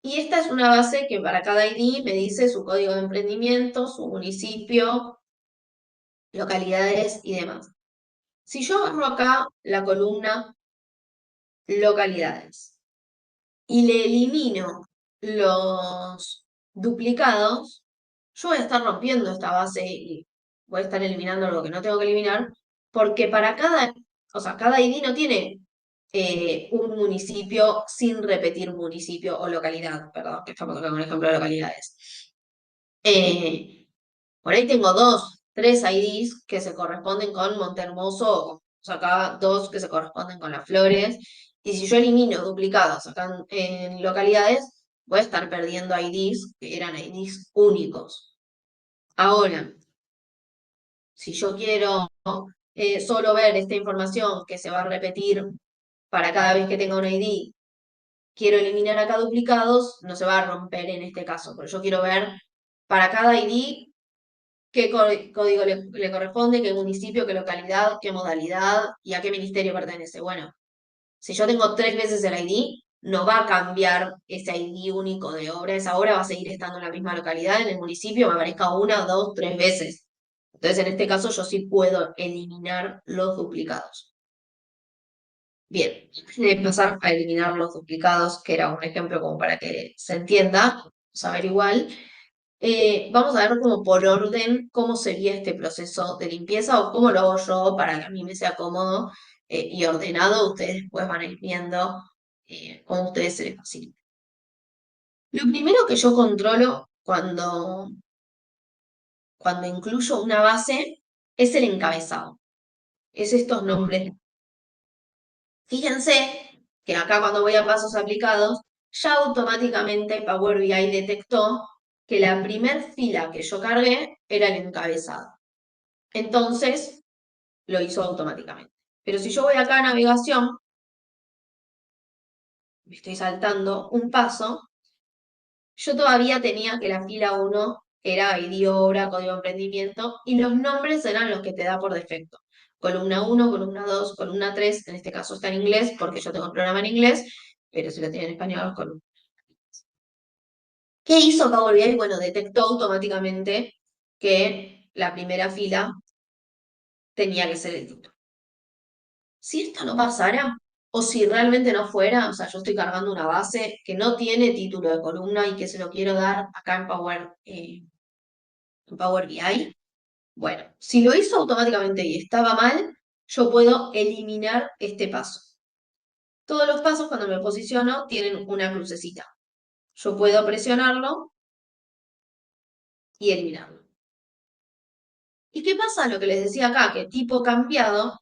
Speaker 1: Y esta es una base que para cada ID me dice su código de emprendimiento, su municipio, localidades y demás. Si yo agarro acá la columna localidades y le elimino los duplicados, yo voy a estar rompiendo esta base y voy a estar eliminando lo que no tengo que eliminar, porque para cada, o sea, cada ID no tiene un municipio sin repetir municipio o localidad, perdón, que estamos acá con un ejemplo de localidades. Eh, por ahí tengo dos, tres IDs que se corresponden con Montehermoso, o sea, acá dos que se corresponden con Las Flores. Y si yo elimino duplicados acá en localidades, voy a estar perdiendo IDs que eran IDs únicos. Ahora, si yo quiero solo ver esta información que se va a repetir para cada vez que tenga un ID, quiero eliminar acá duplicados, no se va a romper en este caso, pero yo quiero ver para cada ID qué código le corresponde, qué municipio, qué localidad, qué modalidad y a qué ministerio pertenece. Bueno, si yo tengo tres veces el ID, no va a cambiar ese ID único de obra. Esa obra va a seguir estando en la misma localidad, en el municipio, me aparezca una, dos, tres veces. Entonces, en este caso, yo sí puedo eliminar los duplicados. Bien, de pasar a eliminar los duplicados, que era un ejemplo como para que se entienda, vamos a ver igual. Vamos a ver como por orden cómo sería este proceso de limpieza o cómo lo hago yo para que a mí me sea cómodo y ordenado. Ustedes después van a ir viendo cómo a ustedes se les facilita. Lo primero que yo controlo cuando incluyo una base es el encabezado, es estos nombres. Fíjense que acá cuando voy a pasos aplicados, ya automáticamente Power BI detectó que la primer fila que yo cargué era el encabezado. Entonces, lo hizo automáticamente. Pero si yo voy acá a navegación, me estoy saltando un paso, yo todavía tenía que la fila 1 era ID obra, código de emprendimiento, y los nombres eran los que te da por defecto. Columna 1, columna 2, columna 3, en este caso está en inglés, porque yo tengo el programa en inglés, pero si lo tiene en español, columna. ¿Qué hizo Power BI? Bueno, detectó automáticamente que la primera fila tenía que ser el título. Si esto no pasara, o si realmente no fuera, o sea, yo estoy cargando una base que no tiene título de columna y que se lo quiero dar acá en Power BI, bueno, si lo hizo automáticamente y estaba mal, yo puedo eliminar este paso. Todos los pasos cuando me posiciono tienen una crucecita. Yo puedo presionarlo y eliminarlo. ¿Y qué pasa? Lo que les decía acá, que tipo cambiado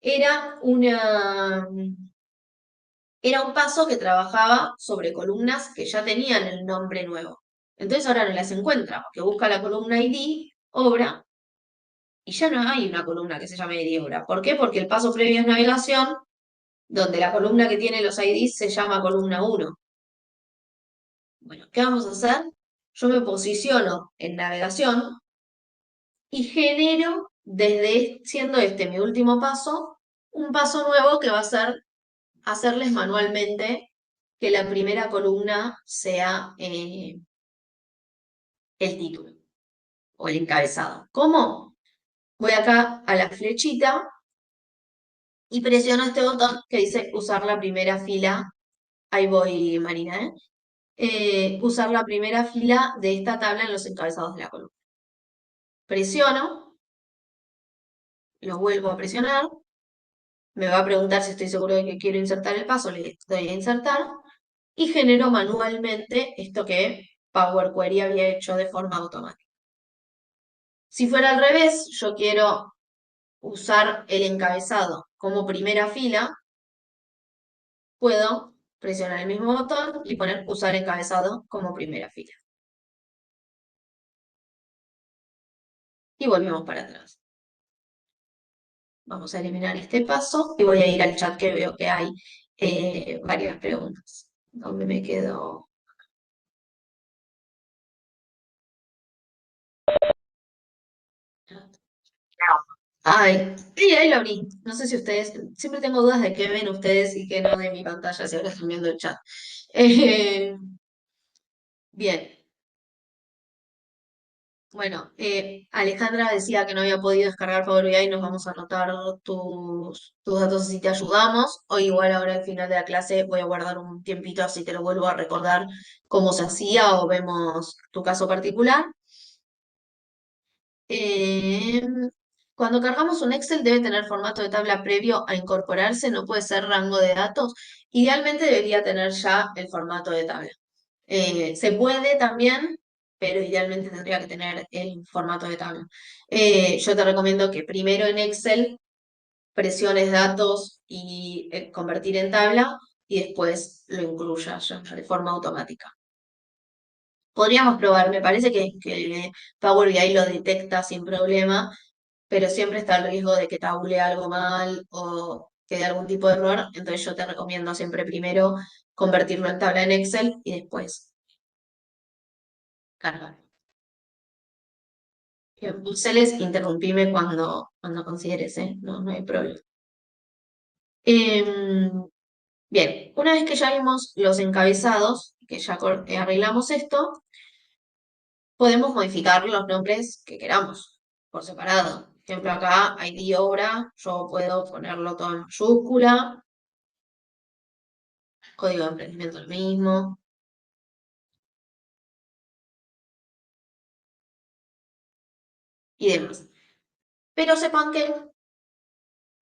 Speaker 1: era era un paso que trabajaba sobre columnas que ya tenían el nombre nuevo. Entonces ahora no las encuentra, porque busca la columna ID, obra, y ya no hay una columna que se llame ID obra. ¿Por qué? Porque el paso previo es navegación, donde la columna que tiene los IDs se llama columna 1. Bueno, ¿qué vamos a hacer? Yo me posiciono en navegación y genero, siendo este mi último paso, un paso nuevo que va a ser hacerles manualmente que la primera columna sea el título o el encabezado. ¿Cómo? Voy acá a la flechita y presiono este botón que dice usar la primera fila. Ahí voy, Marina, ¿eh? Usar la primera fila de esta tabla en los encabezados de la columna. Presiono, lo vuelvo a presionar, me va a preguntar si estoy seguro de que quiero insertar el paso, le doy a insertar y genero manualmente esto que Power Query había hecho de forma automática. Si fuera al revés, yo quiero usar el encabezado como primera fila, puedo presionar el mismo botón y poner usar encabezado como primera fila. Y volvemos para atrás. Vamos a eliminar este paso y voy a ir al chat que veo que hay varias preguntas. ¿Dónde me quedo? Ay, sí, ahí lo abrí. No sé si ustedes, siempre tengo dudas de qué ven ustedes y qué no de mi pantalla, si ahora están viendo el chat. Bien. Bueno, Alejandra decía que no había podido descargar Power BI, nos vamos a anotar tus datos si te ayudamos. O igual ahora al final de la clase voy a guardar un tiempito así te lo vuelvo a recordar cómo se hacía o vemos tu caso particular. Eh, Cuando cargamos un Excel debe tener formato de tabla previo a incorporarse, no puede ser rango de datos. Idealmente debería tener ya el formato de tabla. Se puede también, pero idealmente tendría que tener el formato de tabla. Yo te recomiendo que primero en Excel presiones datos y convertir en tabla y después lo incluyas ya de forma automática. Podríamos probar, me parece que Power BI lo detecta sin problema, pero siempre está el riesgo de que tabule algo mal o que dé algún tipo de error, entonces yo te recomiendo siempre primero convertirlo en tabla en Excel y después cargar. Celes, interrumpime cuando consideres, ¿eh? No, no hay problema. Em, Bien, una vez que ya vimos los encabezados, que ya arreglamos esto, podemos modificar los nombres que queramos por separado. Por ejemplo, acá ID obra, yo puedo ponerlo todo en mayúscula, código de emprendimiento el mismo y demás. Pero sepan que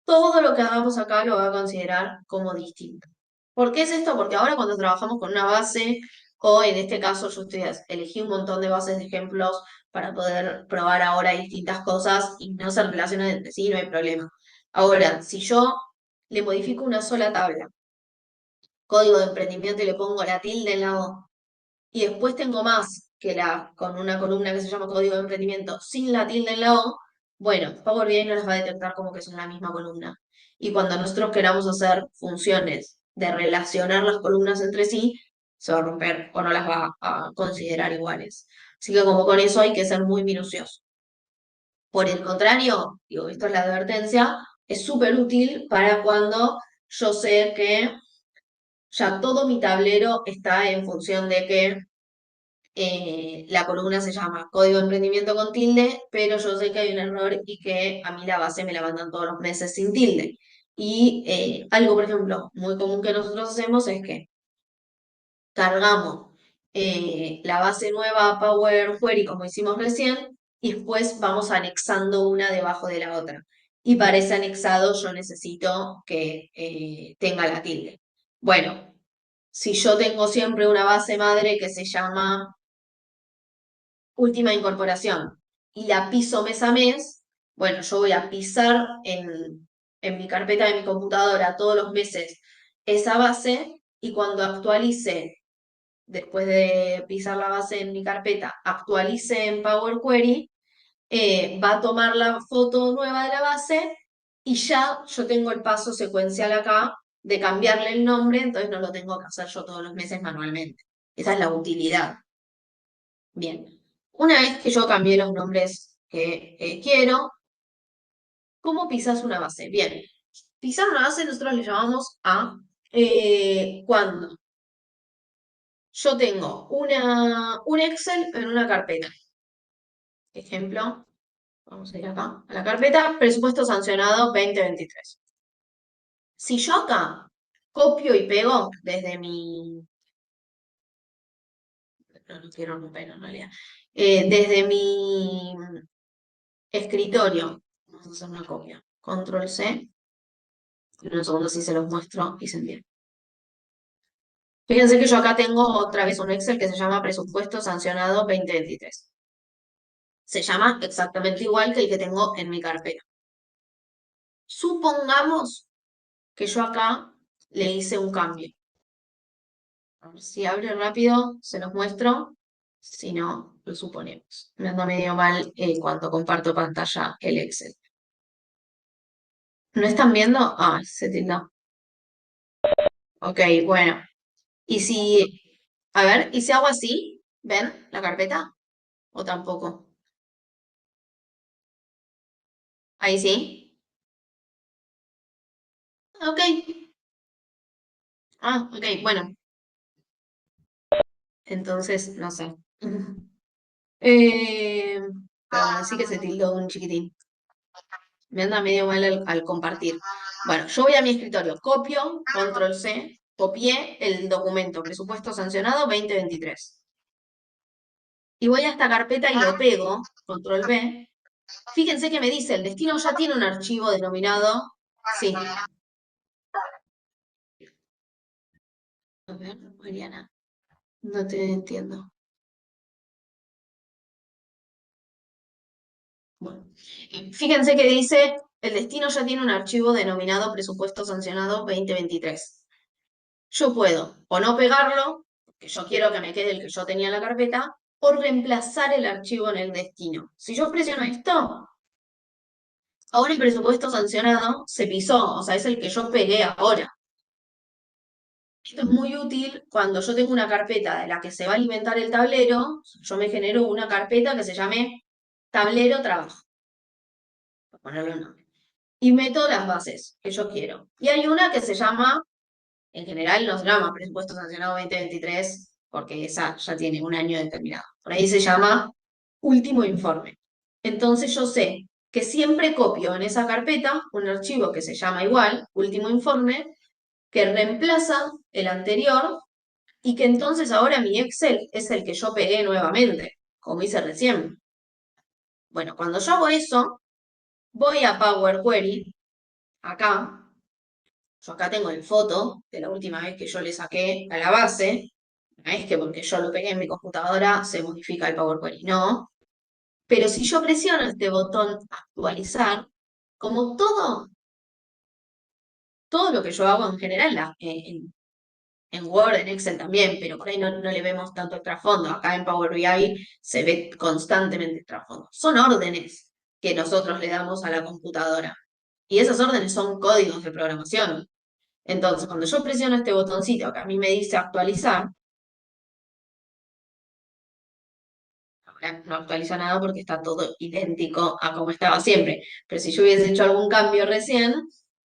Speaker 1: todo lo que hagamos acá lo va a considerar como distinto. ¿Por qué es esto? Porque ahora cuando trabajamos con una base, o en este caso yo elegí un montón de bases de ejemplos para poder probar ahora distintas cosas y no se relacionan entre sí, no hay problema. Ahora, si yo le modifico una sola tabla, código de emprendimiento y le pongo la tilde en la O, y después tengo más con una columna que se llama código de emprendimiento sin la tilde en la O, bueno, Power BI no las va a detectar como que son la misma columna. Y cuando nosotros queramos hacer funciones de relacionar las columnas entre sí, se va a romper o no las va a considerar iguales. Así que como con eso hay que ser muy minucioso. Por el contrario, digo, esto es la advertencia, es súper útil para cuando yo sé que ya todo mi tablero está en función de que la columna se llama Código de Emprendimiento con tilde, pero yo sé que hay un error y que a mí la base me la mandan todos los meses sin tilde. Y algo, por ejemplo, muy común que nosotros hacemos es que cargamos la base nueva a Power Query como hicimos recién y después vamos anexando una debajo de la otra. Y para ese anexado yo necesito que tenga la tilde. Bueno, si yo tengo siempre una base madre que se llama última incorporación y la piso mes a mes, bueno, yo voy a pisar en mi carpeta de mi computadora todos los meses esa base y cuando actualice, después de pisar la base en mi carpeta, actualice en Power Query, va a tomar la foto nueva de la base y ya yo tengo el paso secuencial acá de cambiarle el nombre, entonces no lo tengo que hacer yo todos los meses manualmente. Esa es la utilidad. Bien, una vez que yo cambié los nombres que quiero, ¿cómo pisas una base? Bien, pisar una base nosotros le llamamos a cuando yo tengo un Excel en una carpeta. Ejemplo, vamos a ir acá, a la carpeta presupuesto sancionado 2023. Si yo acá copio y pego desde no quiero romper en realidad, desde mi escritorio, vamos a hacer una copia, control C, en un segundo si se los muestro y se entiende. Fíjense que yo acá tengo otra vez un Excel que se llama presupuesto sancionado 2023. Se llama exactamente igual que el que tengo en mi carpeta. Supongamos que yo acá le hice un cambio. A ver si abre rápido, se los muestro. Si no, lo suponemos. Me anda medio mal cuando comparto pantalla el Excel. ¿No están viendo? Ah, se tildó. Ok, bueno. Y si, a ver, ¿y si hago así? ¿Ven la carpeta? ¿O tampoco? Ahí sí. Ok. Ah, ok, bueno. entonces no sé. Eh, pero bueno, sí que se tildó un chiquitín. Me anda medio mal al compartir. Bueno, yo voy a mi escritorio, copio, control C, copié el documento, presupuesto sancionado 2023. Y voy a esta carpeta y lo pego, control V. Fíjense que me dice, el destino ya tiene un archivo denominado, sí. A ver, Mariana, no te entiendo. Bueno, fíjense que dice, el destino ya tiene un archivo denominado presupuesto sancionado 2023. Yo puedo o no pegarlo, porque yo quiero que me quede el que yo tenía en la carpeta, o reemplazar el archivo en el destino. Si yo presiono esto, ahora el presupuesto sancionado se pisó, o sea, es el que yo pegué ahora. Esto es muy útil cuando yo tengo una carpeta de la que se va a alimentar el tablero, yo me genero una carpeta que se llame tablero trabajo, por ponerle un nombre, y meto las bases que yo quiero. Y hay una que se llama, en general no se llama presupuesto sancionado 2023, porque esa ya tiene un año determinado. Por ahí se llama último informe. Entonces yo sé que siempre copio en esa carpeta un archivo que se llama igual, último informe, que reemplaza el anterior y que entonces ahora mi Excel es el que yo pegué nuevamente, como hice recién. Bueno, cuando yo hago eso, voy a Power Query, acá, yo acá tengo el foto de la última vez que yo le saqué a la base, no es que porque yo lo pegué en mi computadora se modifica el Power Query, no. Pero si yo presiono este botón actualizar, como todo lo que yo hago en general, en Word, en Excel también, pero por ahí no le vemos tanto el trasfondo. Acá en Power BI se ve constantemente el trasfondo. Son órdenes que nosotros le damos a la computadora. Y esas órdenes son códigos de programación. Entonces, cuando yo presiono este botoncito que a mí me dice actualizar, ahora no actualiza nada porque está todo idéntico a como estaba siempre. Pero si yo hubiese hecho algún cambio recién,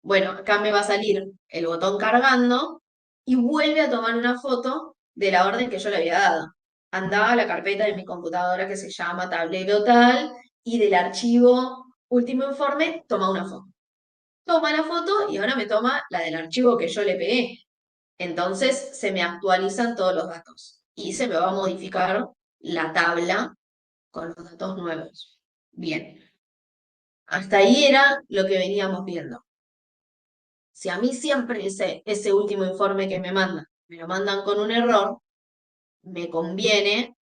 Speaker 1: bueno, acá me va a salir el botón cargando y vuelve a tomar una foto de la orden que yo le había dado. Andaba a la carpeta de mi computadora que se llama tablero tal y del archivo último informe toma una foto. Toma la foto y ahora me toma la del archivo que yo le pegué. Entonces se me actualizan todos los datos y se me va a modificar la tabla con los datos nuevos. Bien, hasta ahí era lo que veníamos viendo. Si a mí siempre ese último informe que me lo mandan con un error, me conviene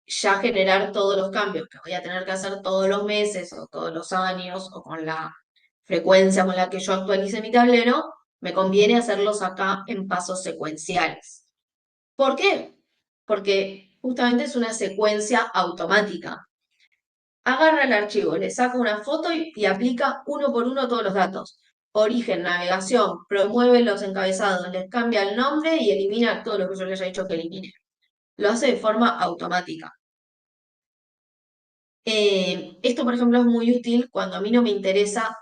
Speaker 1: ya generar todos los cambios que voy a tener que hacer todos los meses o todos los años o con la frecuencia con la que yo actualice mi tablero, me conviene hacerlos acá en pasos secuenciales. ¿Por qué? Porque justamente es una secuencia automática. Agarra el archivo, le saca una foto y aplica uno por uno todos los datos. Origen, navegación, promueve los encabezados, les cambia el nombre y elimina todo lo que yo les haya dicho que elimine. Lo hace de forma automática. Esto, por ejemplo, es muy útil cuando a mí no me interesa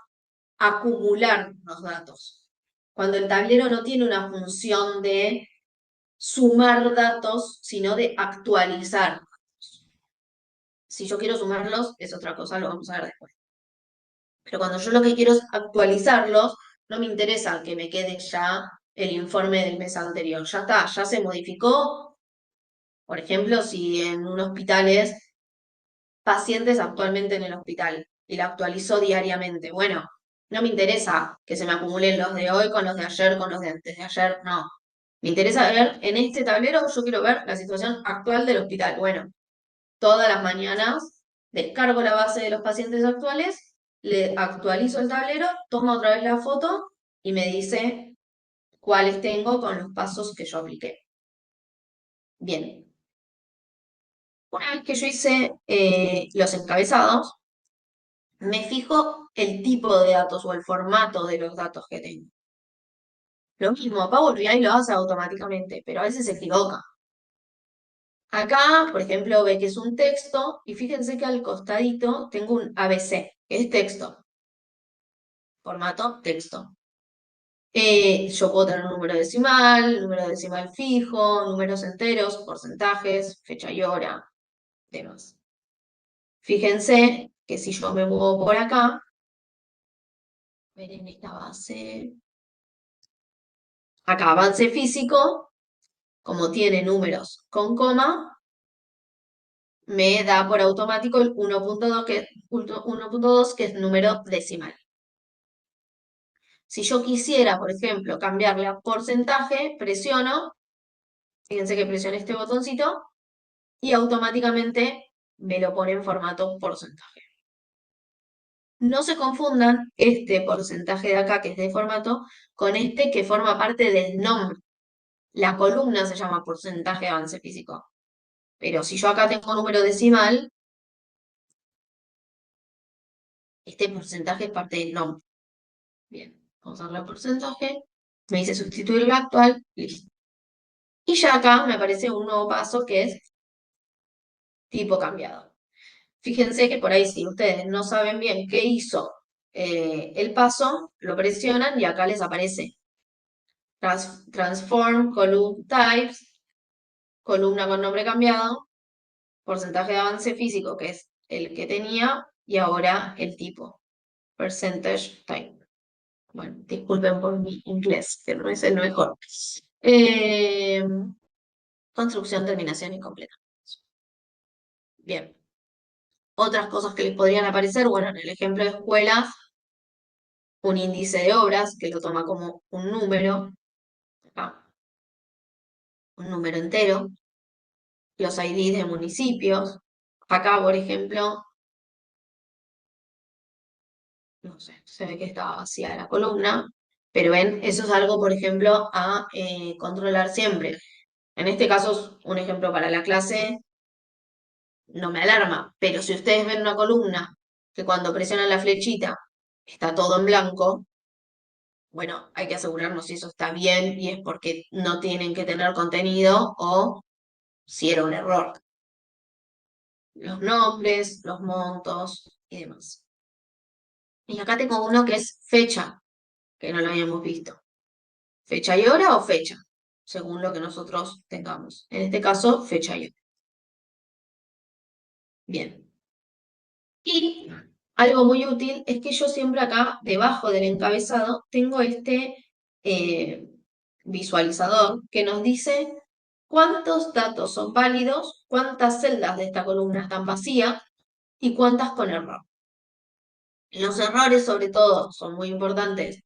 Speaker 1: acumular los datos. Cuando el tablero no tiene una función de sumar datos, sino de actualizar. Si yo quiero sumarlos, es otra cosa, lo vamos a ver después. Pero cuando yo lo que quiero es actualizarlos, no me interesa que me quede ya el informe del mes anterior. Ya está, ya se modificó. Por ejemplo, si en un hospital es pacientes actualmente en el hospital y la actualizó diariamente. Bueno, no me interesa que se me acumulen los de hoy con los de ayer, con los de antes de ayer, no. Me interesa ver en este tablero, yo quiero ver la situación actual del hospital. Bueno, todas las mañanas descargo la base de los pacientes actuales, le actualizo el tablero, tomo otra vez la foto y me dice cuáles tengo con los pasos que yo apliqué. Bien, una vez que yo hice los encabezados, me fijo el tipo de datos o el formato de los datos que tengo. Lo mismo, Power BI lo hace automáticamente, pero a veces se equivoca. Acá, por ejemplo, ve que es un texto y fíjense que al costadito tengo un ABC, que es texto, formato texto. Yo puedo tener número decimal fijo, números enteros, porcentajes, fecha y hora, demás. Fíjense que si yo me muevo por acá, ver en esta base, acá avance físico, como tiene números con coma, me da por automático el 1.2 que es número decimal. Si yo quisiera, por ejemplo, cambiarle a porcentaje, presiono, fíjense que presioné este botoncito, y automáticamente me lo pone en formato porcentaje. No se confundan este porcentaje de acá, que es de formato, con este que forma parte del nombre. La columna se llama porcentaje de avance físico. Pero si yo acá tengo número decimal, este porcentaje es parte del nombre. Bien, vamos a darle a porcentaje. Me dice sustituir el actual, listo. Y ya acá me aparece un nuevo paso que es tipo cambiado. Fíjense que por ahí si ustedes no saben bien qué hizo el paso, lo presionan y acá les aparece transform column types, columna con nombre cambiado, porcentaje de avance físico, que es el que tenía, y ahora el tipo, percentage type. Bueno, disculpen por mi inglés, que no es el mejor. Eh, construcción, terminación incompleta. Bien. Otras cosas que les podrían aparecer, bueno, en el ejemplo de escuelas, un índice de obras que lo toma como un número, acá, un número entero, los IDs de municipios. Acá, por ejemplo, no sé, se ve que está vacía la columna, pero ven, eso es algo, por ejemplo, a controlar siempre. En este caso es un ejemplo para la clase, no me alarma, pero si ustedes ven una columna que cuando presionan la flechita está todo en blanco, bueno, hay que asegurarnos si eso está bien y es porque no tienen que tener contenido o si era un error. Los nombres, los montos y demás. Y acá tengo uno que es fecha, que no lo habíamos visto. Fecha y hora o fecha, según lo que nosotros tengamos. En este caso, fecha y hora. Bien. Y algo muy útil es que yo siempre acá, debajo del encabezado, tengo este eh, visualizador que nos dice cuántos datos son válidos, cuántas celdas de esta columna están vacías y cuántas con error. Los errores, sobre todo, son muy importantes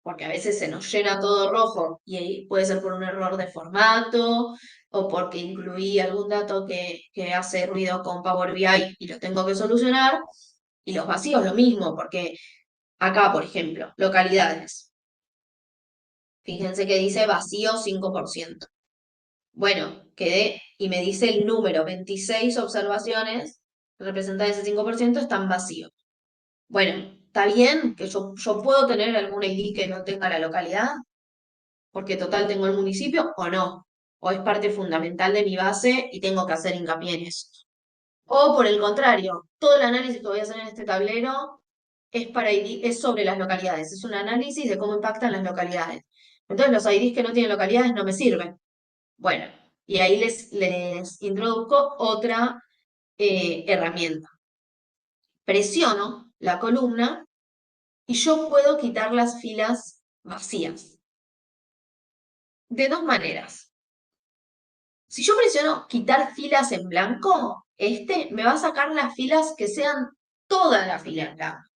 Speaker 1: porque a veces se nos llena todo rojo y ahí puede ser por un error de formato o porque incluí algún dato que hace ruido con Power BI y lo tengo que solucionar. Y los vacíos lo mismo, porque acá, por ejemplo, localidades. Fíjense que dice vacío 5%. Bueno, quedé y me dice el número, 26 observaciones representadas ese 5% están vacíos. Bueno, está bien que yo puedo tener algún ID que no tenga la localidad, porque total tengo el municipio o no, o es parte fundamental de mi base y tengo que hacer hincapié en eso. O por el contrario, todo el análisis que voy a hacer en este tablero es sobre las localidades, es un análisis de cómo impactan las localidades. Entonces los IDs que no tienen localidades no me sirven. Bueno, y ahí les introduzco otra herramienta. Presiono la columna y yo puedo quitar las filas vacías. De dos maneras. Si yo presiono quitar filas en blanco, me va a sacar las filas que sean toda la fila en blanco.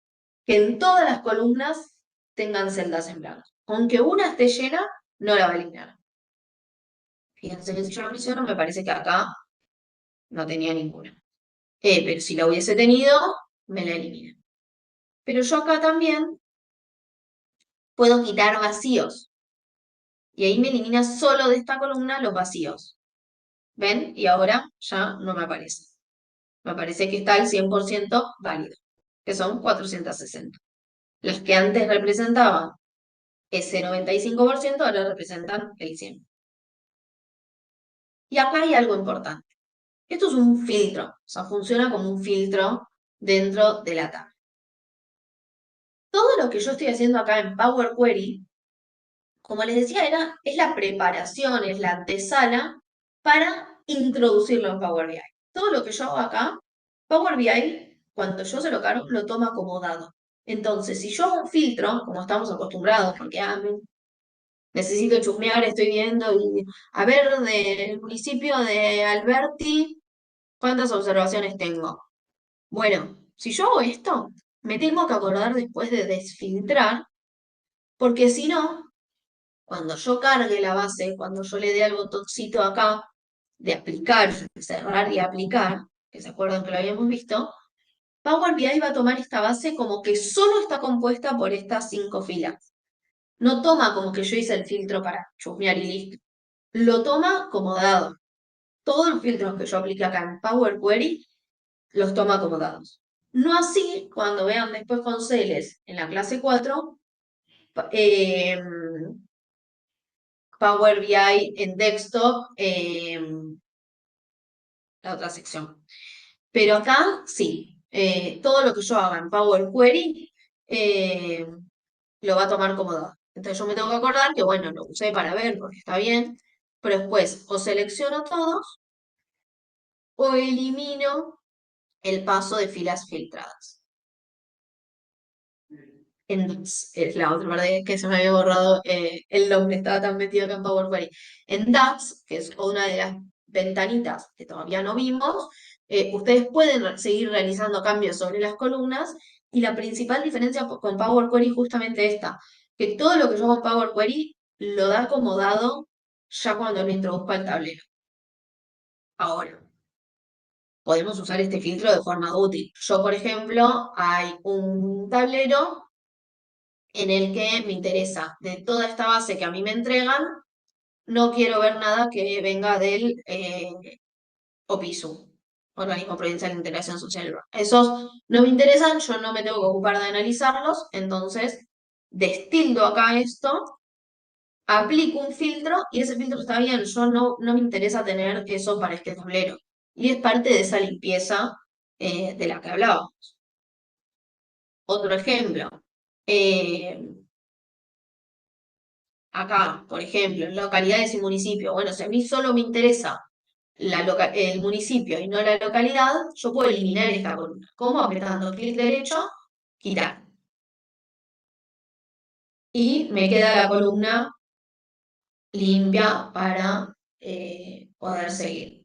Speaker 1: Que en todas las columnas tengan celdas en blanco. Aunque una esté llena, no la va a eliminar. Fíjense que si yo la presiono, me parece que acá no tenía ninguna. Pero si la hubiese tenido, me la elimina. Pero yo acá también puedo quitar vacíos. Y ahí me elimina solo de esta columna los vacíos. ¿Ven? Y ahora ya no me aparece. Me parece que está el 100% válido, que son 460. Las que antes representaban ese 95% ahora representan el 100%. Y acá hay algo importante. Esto es un filtro, o sea, funciona como un filtro dentro de la tabla. Todo lo que yo estoy haciendo acá en Power Query como les decía, es la preparación, es la antesala para introducirlo en Power BI. Todo lo que yo hago acá, Power BI, cuando yo se lo cargo, lo toma como dado. Entonces, si yo hago un filtro, como estamos acostumbrados, porque necesito chusmear, estoy viendo, y a ver, del municipio de Alberti, ¿cuántas observaciones tengo? Bueno, si yo hago esto, me tengo que acordar después de desfiltrar, porque si no, cuando yo cargue la base, cuando yo le dé al botoncito acá de aplicar, cerrar y aplicar, que se acuerdan que lo habíamos visto, Power BI va a tomar esta base como que solo está compuesta por estas 5 filas. No toma como que yo hice el filtro para chusmear y listo. Lo toma como dado. Todos los filtros que yo aplique acá en Power Query los toma como dados. No así cuando vean después con Celes en la clase 4, eh, Power BI en desktop, la otra sección. Pero acá sí, todo lo que yo haga en Power Query eh, lo va a tomar como dado. Entonces yo me tengo que acordar que, bueno, lo usé para ver porque está bien, pero después o selecciono todos o elimino el paso de filas filtradas. Es la otra parte que se me había borrado el nombre, estaba tan metido acá en Power Query. En DAX, que es una de las ventanitas que todavía no vimos, ustedes pueden seguir realizando cambios sobre las columnas y la principal diferencia con Power Query es justamente esta, que todo lo que yo hago en Power Query lo da como dado ya cuando lo introduzco al tablero. Ahora, podemos usar este filtro de forma útil. Yo, por ejemplo, hay un tablero en el que me interesa de toda esta base que a mí me entregan, no quiero ver nada que venga del OPISU, Organismo Provincial de Integración Social. Esos no me interesan, yo no me tengo que ocupar de analizarlos, entonces destildo acá esto, aplico un filtro y ese filtro está bien, yo no me interesa tener eso para este tablero. Y es parte de esa limpieza de la que hablaba. Otro ejemplo. Acá, por ejemplo, en localidades y municipios, bueno, si a mí solo me interesa el municipio y no la localidad, yo puedo eliminar esta columna. ¿Cómo? Apretando clic derecho, quitar. Y me queda la columna limpia para poder seguir.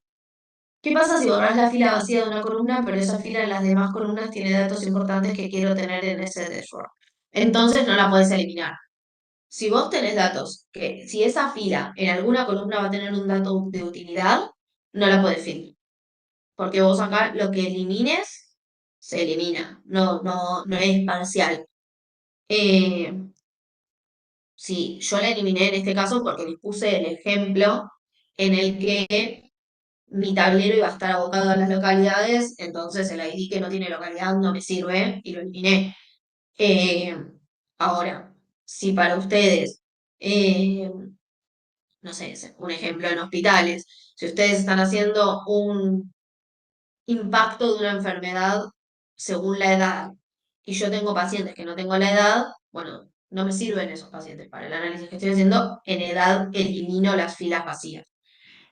Speaker 1: ¿Qué pasa si borras la fila vacía de una columna, pero esa fila en las demás columnas tiene datos importantes que quiero tener en ese dashboard? Entonces no la puedes eliminar. Si vos tenés datos, que si esa fila en alguna columna va a tener un dato de utilidad, no la podés filtrar. Porque vos acá lo que elimines, se elimina. No es parcial. Eh, sí, yo la eliminé en este caso porque les puse el ejemplo en el que mi tablero iba a estar abocado a las localidades, entonces el ID que no tiene localidad no me sirve y lo eliminé. Eh, ahora, si para ustedes no sé, es un ejemplo en hospitales, si ustedes están haciendo un impacto de una enfermedad según la edad y yo tengo pacientes que no tengo la edad, bueno, no me sirven esos pacientes para el análisis que estoy haciendo, en edad elimino las filas vacías,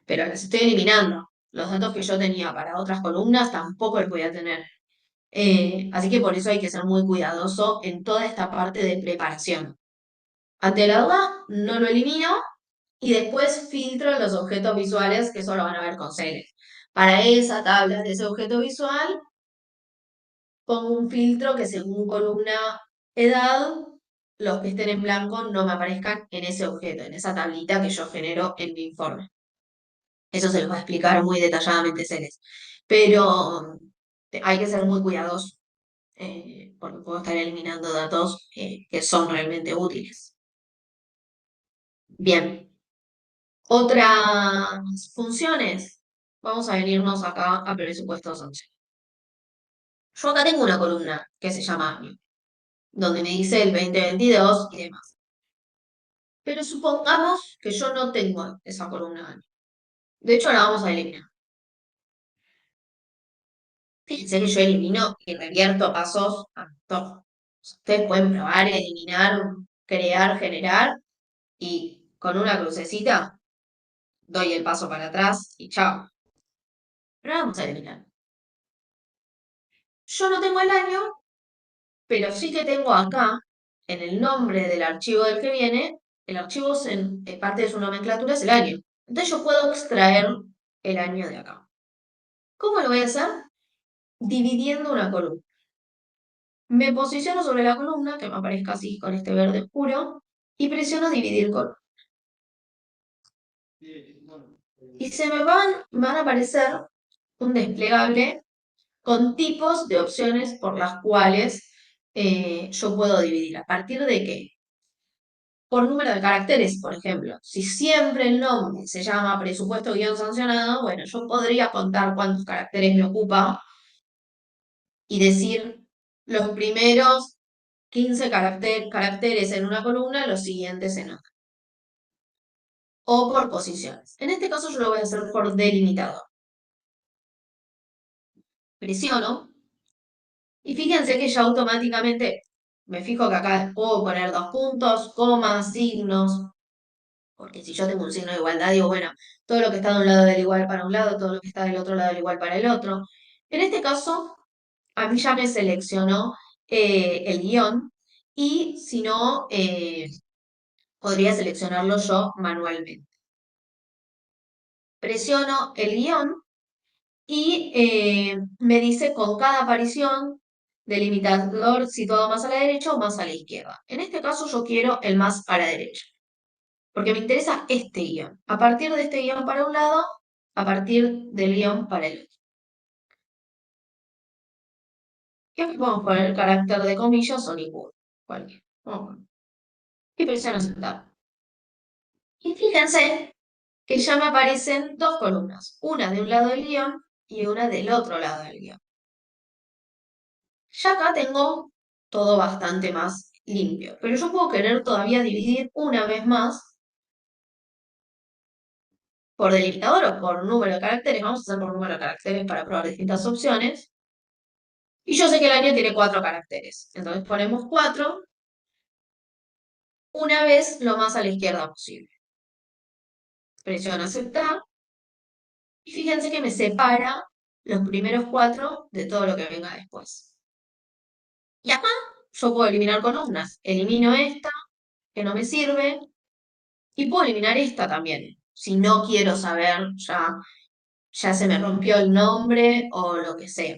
Speaker 1: pero las estoy eliminando. Los datos que yo tenía para otras columnas tampoco los voy a tener. Así que por eso hay que ser muy cuidadoso en toda esta parte de preparación. Ante la duda, no lo elimino, y después filtro los objetos visuales que solo van a ver con series. Para esa tabla de ese objeto visual, pongo un filtro que según columna edad, los que estén en blanco no me aparezcan en ese objeto, en esa tablita que yo genero en mi informe. Eso se los va a explicar muy detalladamente Celes. Pero hay que ser muy cuidadoso, porque puedo estar eliminando datos que son realmente útiles. Bien. Otras funciones. Vamos a venirnos acá a presupuestos 11. Yo acá tengo una columna que se llama año, donde me dice el 2022 y demás. Pero supongamos que yo no tengo esa columna año. De hecho, la vamos a eliminar. Fíjense que yo elimino y revierto pasos a todos. Ustedes pueden probar, eliminar, crear, generar. y con una crucecita doy el paso para atrás y chao. Pero vamos a eliminar. Yo no tengo el año, pero sí que tengo acá, en el nombre del archivo del que viene, el archivo, parte de su nomenclatura es el año. Entonces yo puedo extraer el año de acá. ¿Cómo lo voy a hacer? Dividiendo una columna. Me posiciono sobre la columna, que me aparezca así con este verde oscuro, y presiono dividir columna. Y se me van a aparecer un desplegable con tipos de opciones por las cuales yo puedo dividir. ¿A partir de qué? Por número de caracteres, por ejemplo. Si siempre el nombre se llama presupuesto guión sancionado, bueno, yo podría contar cuántos caracteres me ocupa y decir los primeros 15 caracteres en una columna, los siguientes en otra. O por posiciones. En este caso yo lo voy a hacer por delimitador. Presiono y fíjense que ya automáticamente me fijo que acá puedo poner dos puntos, comas, signos, porque si yo tengo un signo de igualdad, digo, bueno, todo lo que está de un lado del igual para un lado, todo lo que está del otro lado del igual para el otro. En este caso, a mí ya me seleccionó el guión y si no, podría seleccionarlo yo manualmente. Presiono el guión y me dice con cada aparición delimitador situado más a la derecha o más a la izquierda. En este caso yo quiero el más a la derecha, porque me interesa este guión. A partir de este guión para un lado, a partir del guión para el otro. Y aquí podemos poner el carácter de comillas o ninguno, cualquiera. Y presiono aceptar. Y fíjense que ya me aparecen dos columnas, una de un lado del guión y una del otro lado del guión. Ya acá tengo todo bastante más limpio, pero yo puedo querer todavía dividir una vez más por delimitador o por número de caracteres. Vamos a hacer por número de caracteres para probar distintas opciones. Y yo sé que el año tiene 4 caracteres. Entonces ponemos 4 una vez lo más a la izquierda posible. Presiono aceptar y fíjense que me separa los primeros 4 de todo lo que venga después. Y acá yo puedo eliminar columnas. Elimino esta, que no me sirve, y puedo eliminar esta también. Si no quiero saber, ya se me rompió el nombre o lo que sea.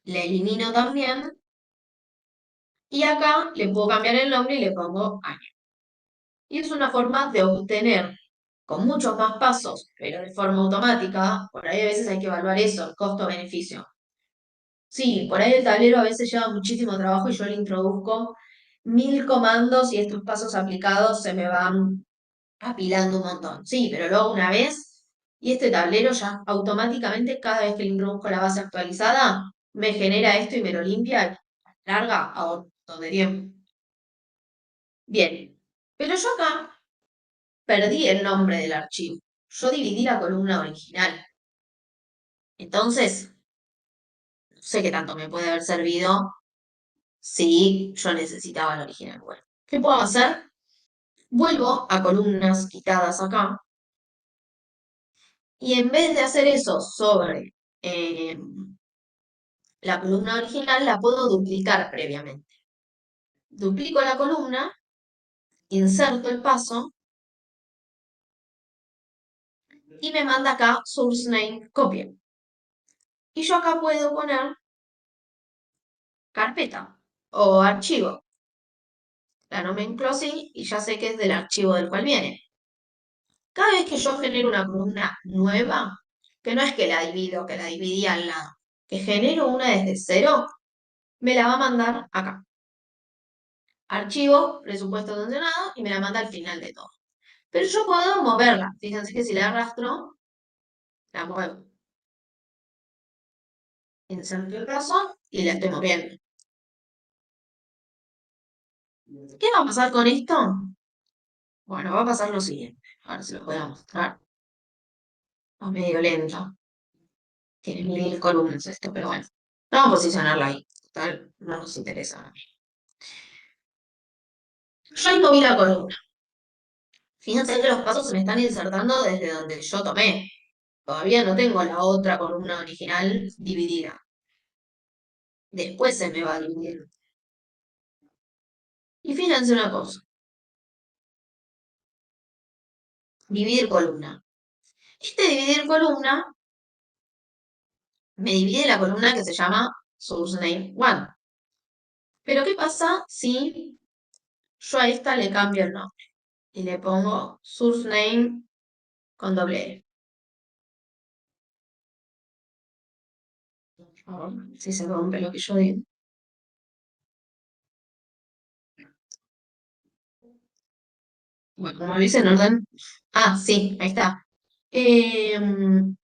Speaker 1: Le elimino también. Y acá le puedo cambiar el nombre y le pongo año. Y es una forma de obtener con muchos más pasos, pero de forma automática. Por ahí a veces hay que evaluar eso, el costo-beneficio. Sí, por ahí el tablero a veces lleva muchísimo trabajo y yo le introduzco 1000 comandos y estos pasos aplicados se me van apilando un montón. Sí, pero luego una vez y este tablero ya automáticamente cada vez que le introduzco la base actualizada me genera esto y me lo limpia y larga a un montón de tiempo. Bien, pero yo acá perdí el nombre del archivo. Yo dividí la columna original. Entonces, no sé qué tanto me puede haber servido si yo necesitaba el original. Bueno, ¿qué puedo hacer? Vuelvo a columnas quitadas acá y en vez de hacer eso sobre la columna original, la puedo duplicar previamente. Duplico la columna, inserto el paso y me manda acá source name copia. Y yo acá puedo poner carpeta o archivo. La nomenclo así y ya sé que es del archivo del cual viene. Cada vez que yo genero una columna nueva, que no es que la divido, que la dividí al lado, que genero una desde cero, me la va a mandar acá. Archivo, presupuesto sancionado, y me la manda al final de todo. Pero yo puedo moverla. Fíjense que si la arrastro, la muevo. Inserto el brazo y la estoy moviendo. ¿Qué va a pasar con esto? Bueno, va a pasar lo siguiente. A ver si lo puedo mostrar. Es medio lento. Tiene 1000 columnas esto, pero bueno. Vamos a posicionarla ahí. Total, no nos interesa. Yo ahí moví la columna. Fíjense que los pasos se me están insertando desde donde yo tomé. Todavía no tengo la otra columna original dividida. Después se me va a dividir. Y fíjense una cosa, dividir columna. Este dividir columna me divide la columna que se llama source name 1. Pero ¿qué pasa si yo a esta le cambio el nombre y le pongo source name con doble E? A ver si se rompe lo que yo digo. Bueno, como lo hice en orden. Ah, sí, ahí está. El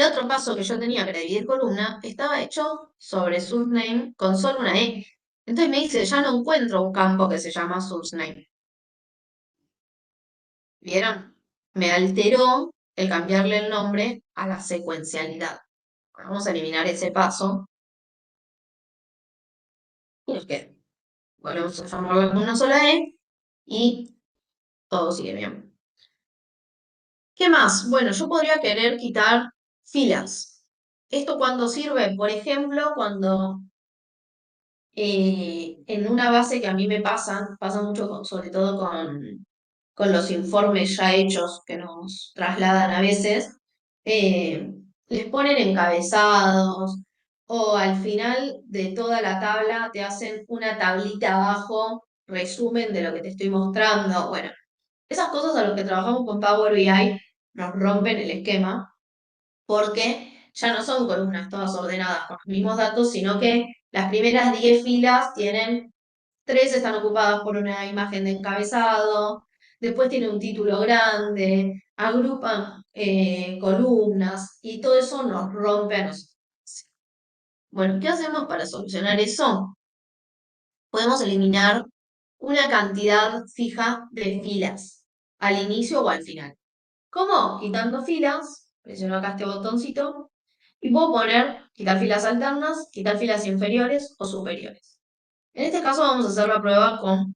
Speaker 1: otro paso que yo tenía para dividir columna estaba hecho sobre source name con solo una E. Entonces me dice, ya no encuentro un campo que se llama source name. ¿Vieron? Me alteró el cambiarle el nombre a la secuencialidad. Vamos a eliminar ese paso y nos queda. Volvemos a llamarlo con una sola E y todo sigue bien. ¿Qué más? Bueno, yo podría querer quitar filas. ¿Esto cuando sirve? Por ejemplo, cuando en una base que a mí me pasa mucho sobre todo con los informes ya hechos que nos trasladan a veces, eh, les ponen encabezados o al final de toda la tabla te hacen una tablita abajo, resumen de lo que te estoy mostrando. Bueno, esas cosas a los que trabajamos con Power BI nos rompen el esquema porque ya no son columnas todas ordenadas con los mismos datos, sino que las primeras 10 filas tienen, 3 están ocupadas por una imagen de encabezado, después tiene un título grande, agrupan columnas y todo eso nos rompe a nosotros. Bueno, ¿qué hacemos para solucionar eso? Podemos eliminar una cantidad fija de filas al inicio o al final. ¿Cómo? Quitando filas, presiono acá este botoncito y puedo poner quitar filas alternas, quitar filas inferiores o superiores. En este caso vamos a hacer la prueba con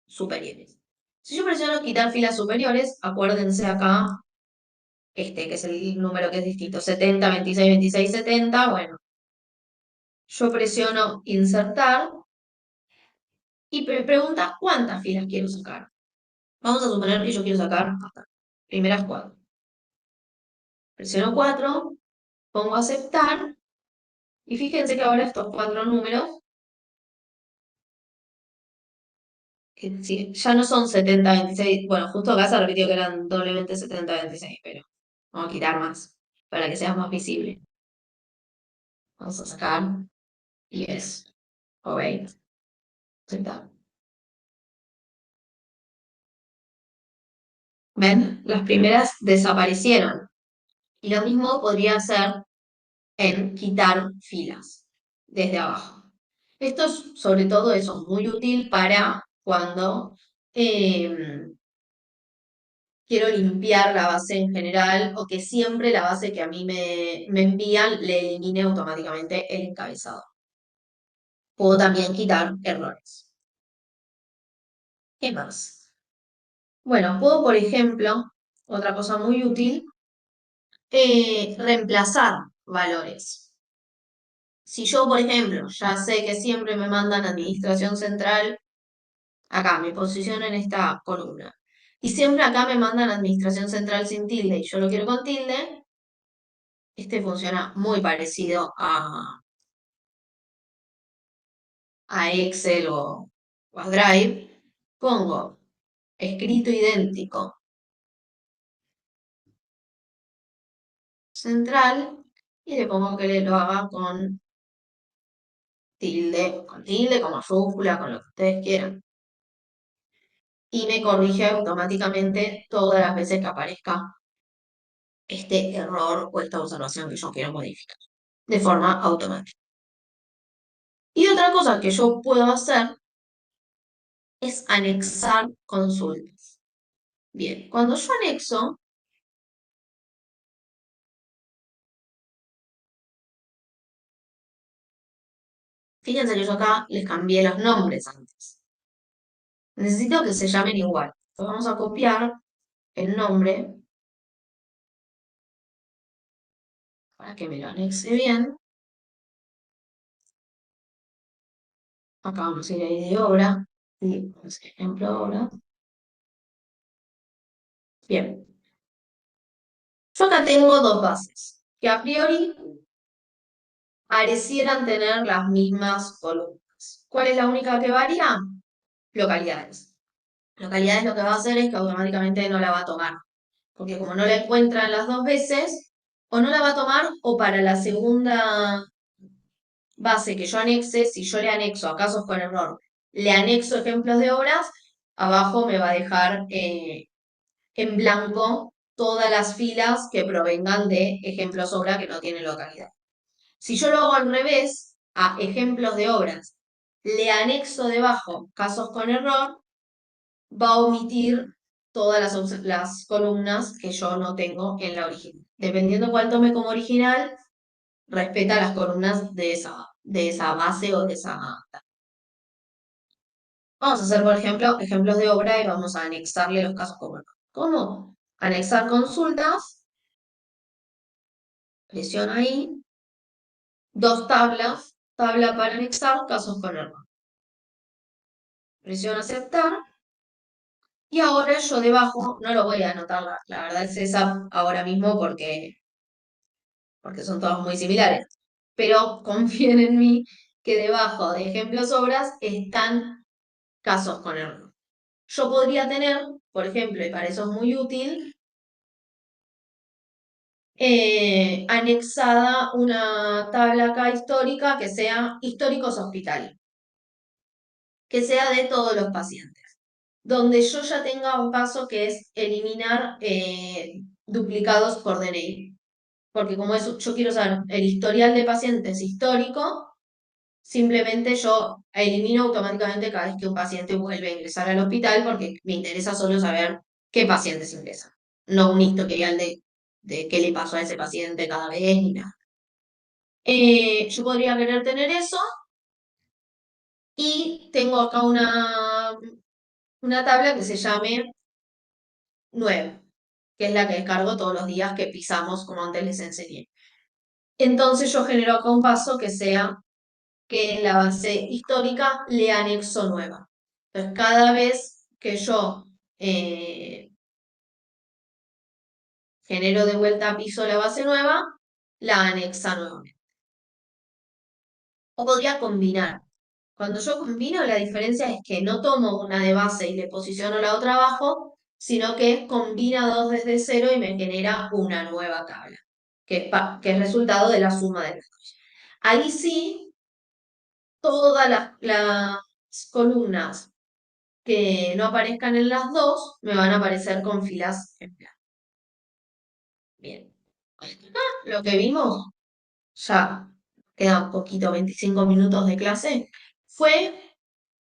Speaker 1: superiores. Si yo presiono quitar filas superiores, acuérdense acá, este que es el número que es distinto, 70, 26, 26, 70, bueno, yo presiono insertar y me pregunta cuántas filas quiero sacar. Vamos a suponer que yo quiero sacar hasta primeras 4. Presiono 4, pongo aceptar y fíjense que ahora estos 4 números que sí, ya no son 70, 26, bueno, justo acá se repitió que eran doblemente 70, 26, pero vamos a quitar más para que sea más visible. Vamos a sacar 10 o 20. Aceptar. ¿Ven? Las primeras desaparecieron. Y lo mismo podría hacer en quitar filas desde abajo. Esto es, sobre todo eso es muy útil para cuando quiero limpiar la base en general o que siempre la base que a mí me envían le elimine automáticamente el encabezado. Puedo también quitar errores. ¿Qué más? Bueno, puedo, por ejemplo, otra cosa muy útil, reemplazar valores. Si yo, por ejemplo, ya sé que siempre me mandan administración central, acá me posiciono en esta columna, y siempre acá me mandan administración central sin tilde y yo lo quiero con tilde, este funciona muy parecido a Excel o a Drive. Pongo escrito idéntico central y le pongo que lo haga con tilde, con mayúscula, con lo que ustedes quieran. Y me corrige automáticamente todas las veces que aparezca este error o esta observación que yo quiero modificar de forma automática. Y otra cosa que yo puedo hacer es anexar consultas. Bien, cuando yo anexo, fíjense que yo acá les cambié los nombres antes. Necesito que se llamen igual. Vamos a copiar el nombre para que me lo anexe bien. Acá vamos a ir ahí de obra. Y vamos a ejemplo obra. Bien. Yo acá tengo dos bases que a priori parecieran tener las mismas columnas. ¿Cuál es la única que varía? Localidades. Localidades lo que va a hacer es que automáticamente no la va a tomar. Porque como no la encuentran las dos veces, o no la va a tomar o para la segunda base que yo anexe, si yo le anexo a casos con error, le anexo ejemplos de obras, abajo me va a dejar en blanco todas las filas que provengan de ejemplos obra que no tienen localidad. Si yo lo hago al revés, a ejemplos de obras, le anexo debajo casos con error, va a omitir todas las columnas que yo no tengo en la original. Dependiendo cuál tome como original, respeta las columnas de esa base o de esa. Vamos a hacer, por ejemplo, ejemplos de obra y vamos a anexarle los casos como error. ¿Cómo? Anexar consultas, presiono ahí, dos tablas, tabla para anexar, casos con error. Presiono aceptar. Y ahora yo debajo, no lo voy a anotar, la verdad es esa ahora mismo porque son todas muy similares. Pero confíen en mí que debajo de ejemplos obras están casos con error. Yo podría tener, por ejemplo, y para eso es muy útil, anexada una tabla acá histórica que sea históricos hospitales, que sea de todos los pacientes, donde yo ya tenga un paso que es eliminar duplicados por DNI. Porque como eso, yo quiero saber el historial de pacientes histórico, simplemente yo elimino automáticamente cada vez que un paciente vuelve a ingresar al hospital, porque me interesa solo saber qué pacientes ingresan, no un historial de qué le pasó a ese paciente cada vez ni nada. Yo podría querer tener eso y tengo acá una tabla que se llame 9, que es la que descargo todos los días que pisamos, como antes les enseñé. Entonces yo genero acá un paso que sea que en la base histórica le anexo nueva. Entonces, cada vez que yo genero de vuelta piso la base nueva, la anexa nuevamente. O podría combinar. Cuando yo combino, la diferencia es que no tomo una de base y le posiciono la otra abajo, sino que combina dos desde cero y me genera una nueva tabla, que es resultado de la suma de las dos. Ahí sí, todas las columnas que no aparezcan en las dos, me van a aparecer con filas en blanco. Bien. Lo que vimos, ya quedan poquito, 25 minutos de clase, fue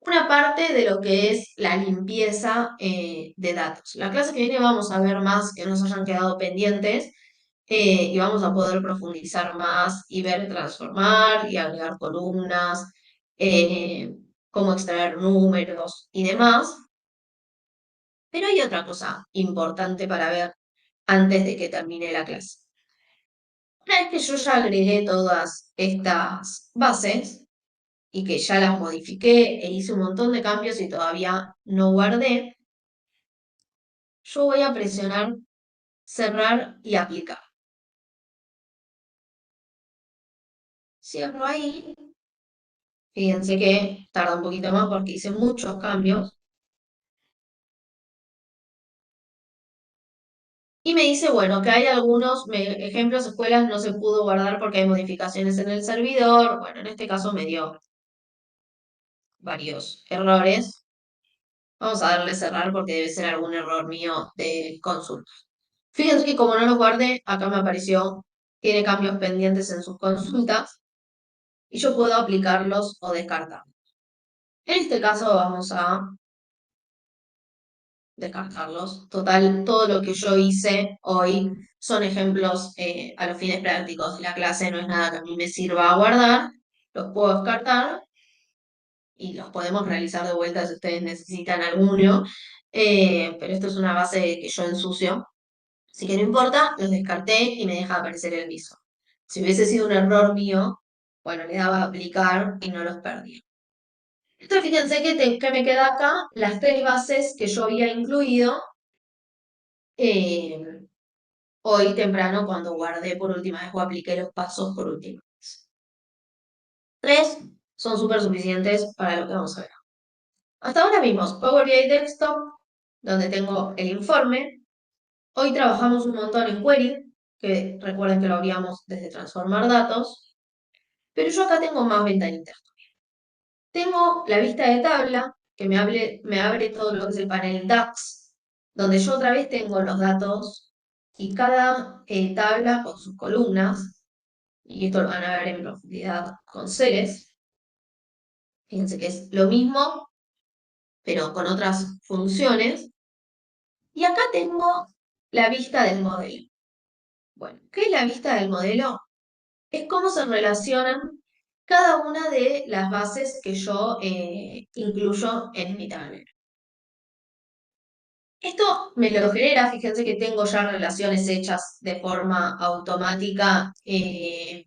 Speaker 1: una parte de lo que es la limpieza de datos. La clase que viene vamos a ver más que nos hayan quedado pendientes y vamos a poder profundizar más y ver transformar y agregar columnas, eh, cómo extraer números y demás. Pero hay otra cosa importante para ver antes de que termine la clase. Una vez que yo ya agregué todas estas bases y que ya las modifiqué e hice un montón de cambios y todavía no guardé, yo voy a presionar cerrar y aplicar. Cierro ahí. Fíjense que tarda un poquito más porque hice muchos cambios. Y me dice, bueno, que hay algunos ejemplos, escuelas no se pudo guardar porque hay modificaciones en el servidor. Bueno, en este caso me dio varios errores. Vamos a darle cerrar porque debe ser algún error mío de consulta. Fíjense que como no los guardé, acá me apareció, tiene cambios pendientes en sus consultas y yo puedo aplicarlos o descartarlos. En este caso vamos a descartarlos. Total, todo lo que yo hice hoy son ejemplos a los fines prácticos de la clase, no es nada que a mí me sirva a guardar, los puedo descartar y los podemos realizar de vuelta si ustedes necesitan alguno. pero esto es una base que yo ensucio. Así que no importa, los descarté y me deja aparecer el viso. Si hubiese sido un error mío, bueno, le daba a aplicar y no los perdía. Entonces, fíjense que me queda acá las tres bases que yo había incluido eh, hoy temprano cuando guardé por última vez o apliqué los pasos por última vez. Tres son súper suficientes para lo que vamos a ver. Hasta ahora vimos Power BI Desktop, donde tengo el informe. Hoy trabajamos un montón en Query, que recuerden que lo habíamos desde transformar datos, pero yo acá tengo más ventanitas. Tengo la vista de tabla, que me abre todo lo que es el panel DAX, donde yo otra vez tengo los datos y cada tabla con sus columnas, y esto lo van a ver en profundidad con series. Fíjense que es lo mismo, pero con otras funciones. Y acá tengo la vista del modelo. Bueno, ¿qué es la vista del modelo? Es cómo se relacionan cada una de las bases que yo incluyo en mi tablero. Esto me lo genera, fíjense que tengo ya relaciones hechas de forma automática, me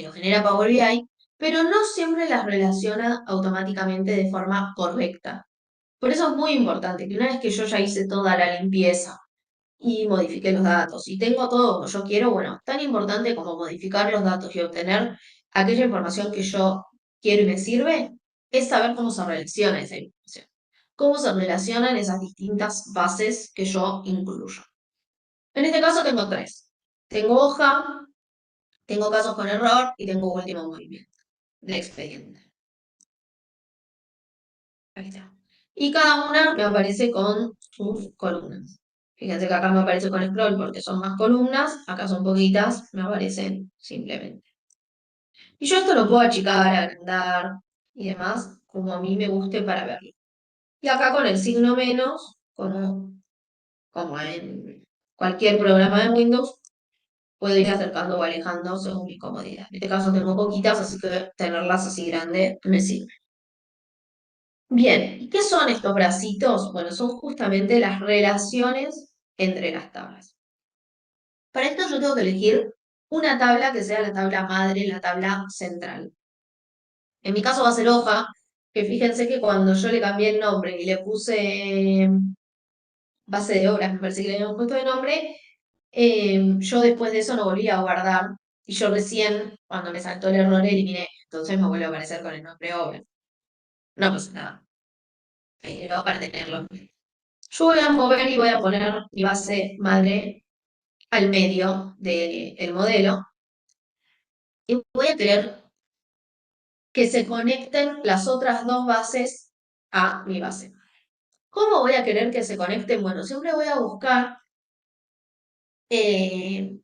Speaker 1: lo genera Power BI, pero no siempre las relaciona automáticamente de forma correcta. Por eso es muy importante que una vez que yo ya hice toda la limpieza y modifiqué los datos y tengo todo como yo quiero, bueno, tan importante como modificar los datos y obtener aquella información que yo quiero y me sirve, es saber cómo se relaciona esa información, cómo se relacionan esas distintas bases que yo incluyo. En este caso tengo tres. Tengo hoja, tengo casos con error y tengo último movimiento de expediente. Ahí está. Y cada una me aparece con sus columnas. Fíjense que acá me aparece con scroll porque son más columnas, acá son poquitas, me aparecen simplemente. Y yo esto lo puedo achicar, agrandar y demás, como a mí me guste para verlo. Y acá con el signo menos, como en cualquier programa de Windows, puedo ir acercando o alejando según mi comodidad. En este caso tengo poquitas, así que tenerlas así grande me sirve. Bien, ¿y qué son estos bracitos? Bueno, son justamente las relaciones entre las tablas. Para esto yo tengo que elegir una tabla que sea la tabla madre, la tabla central. En mi caso va a ser hoja, que fíjense que cuando yo le cambié el nombre y le puse base de obras, me parece que le habíamos puesto de nombre, yo después de eso no volví a guardar y yo recién, cuando me saltó el error, eliminé. Entonces me vuelve a aparecer con el nombre obra. No pasa nada, pero para tenerlo. Yo voy a mover y voy a poner mi base madre al medio del modelo y voy a querer que se conecten las otras dos bases a mi base. ¿Cómo voy a querer que se conecten? Bueno, siempre voy a buscar el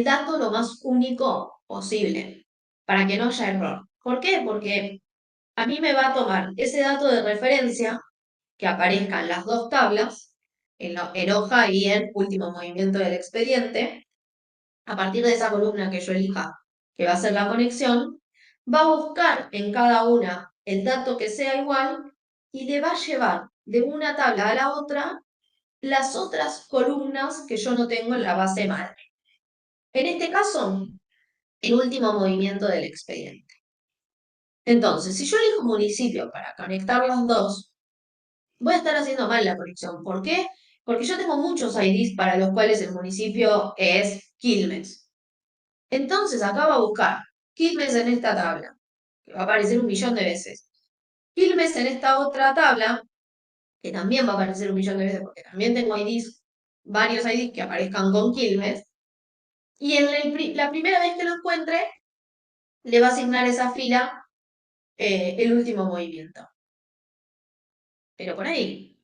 Speaker 1: dato lo más único posible para que no haya error. ¿Por qué? Porque a mí me va a tomar ese dato de referencia que aparezca en las dos tablas, en hoja y en último movimiento del expediente. A partir de esa columna que yo elija, que va a ser la conexión, va a buscar en cada una el dato que sea igual y le va a llevar de una tabla a la otra las otras columnas que yo no tengo en la base madre. En este caso, el último movimiento del expediente. Entonces, si yo elijo municipio para conectar los dos, voy a estar haciendo mal la conexión. ¿Por qué? Porque yo tengo muchos IDs para los cuales el municipio es Quilmes. Entonces acá va a buscar Quilmes en esta tabla, que va a aparecer 1.000.000 de veces. Quilmes en esta otra tabla, que también va a aparecer 1.000.000 de veces, porque también tengo IDs, varios IDs que aparezcan con Quilmes. Y en la primera vez que lo encuentre, le va a asignar esa fila el último movimiento. Pero por ahí,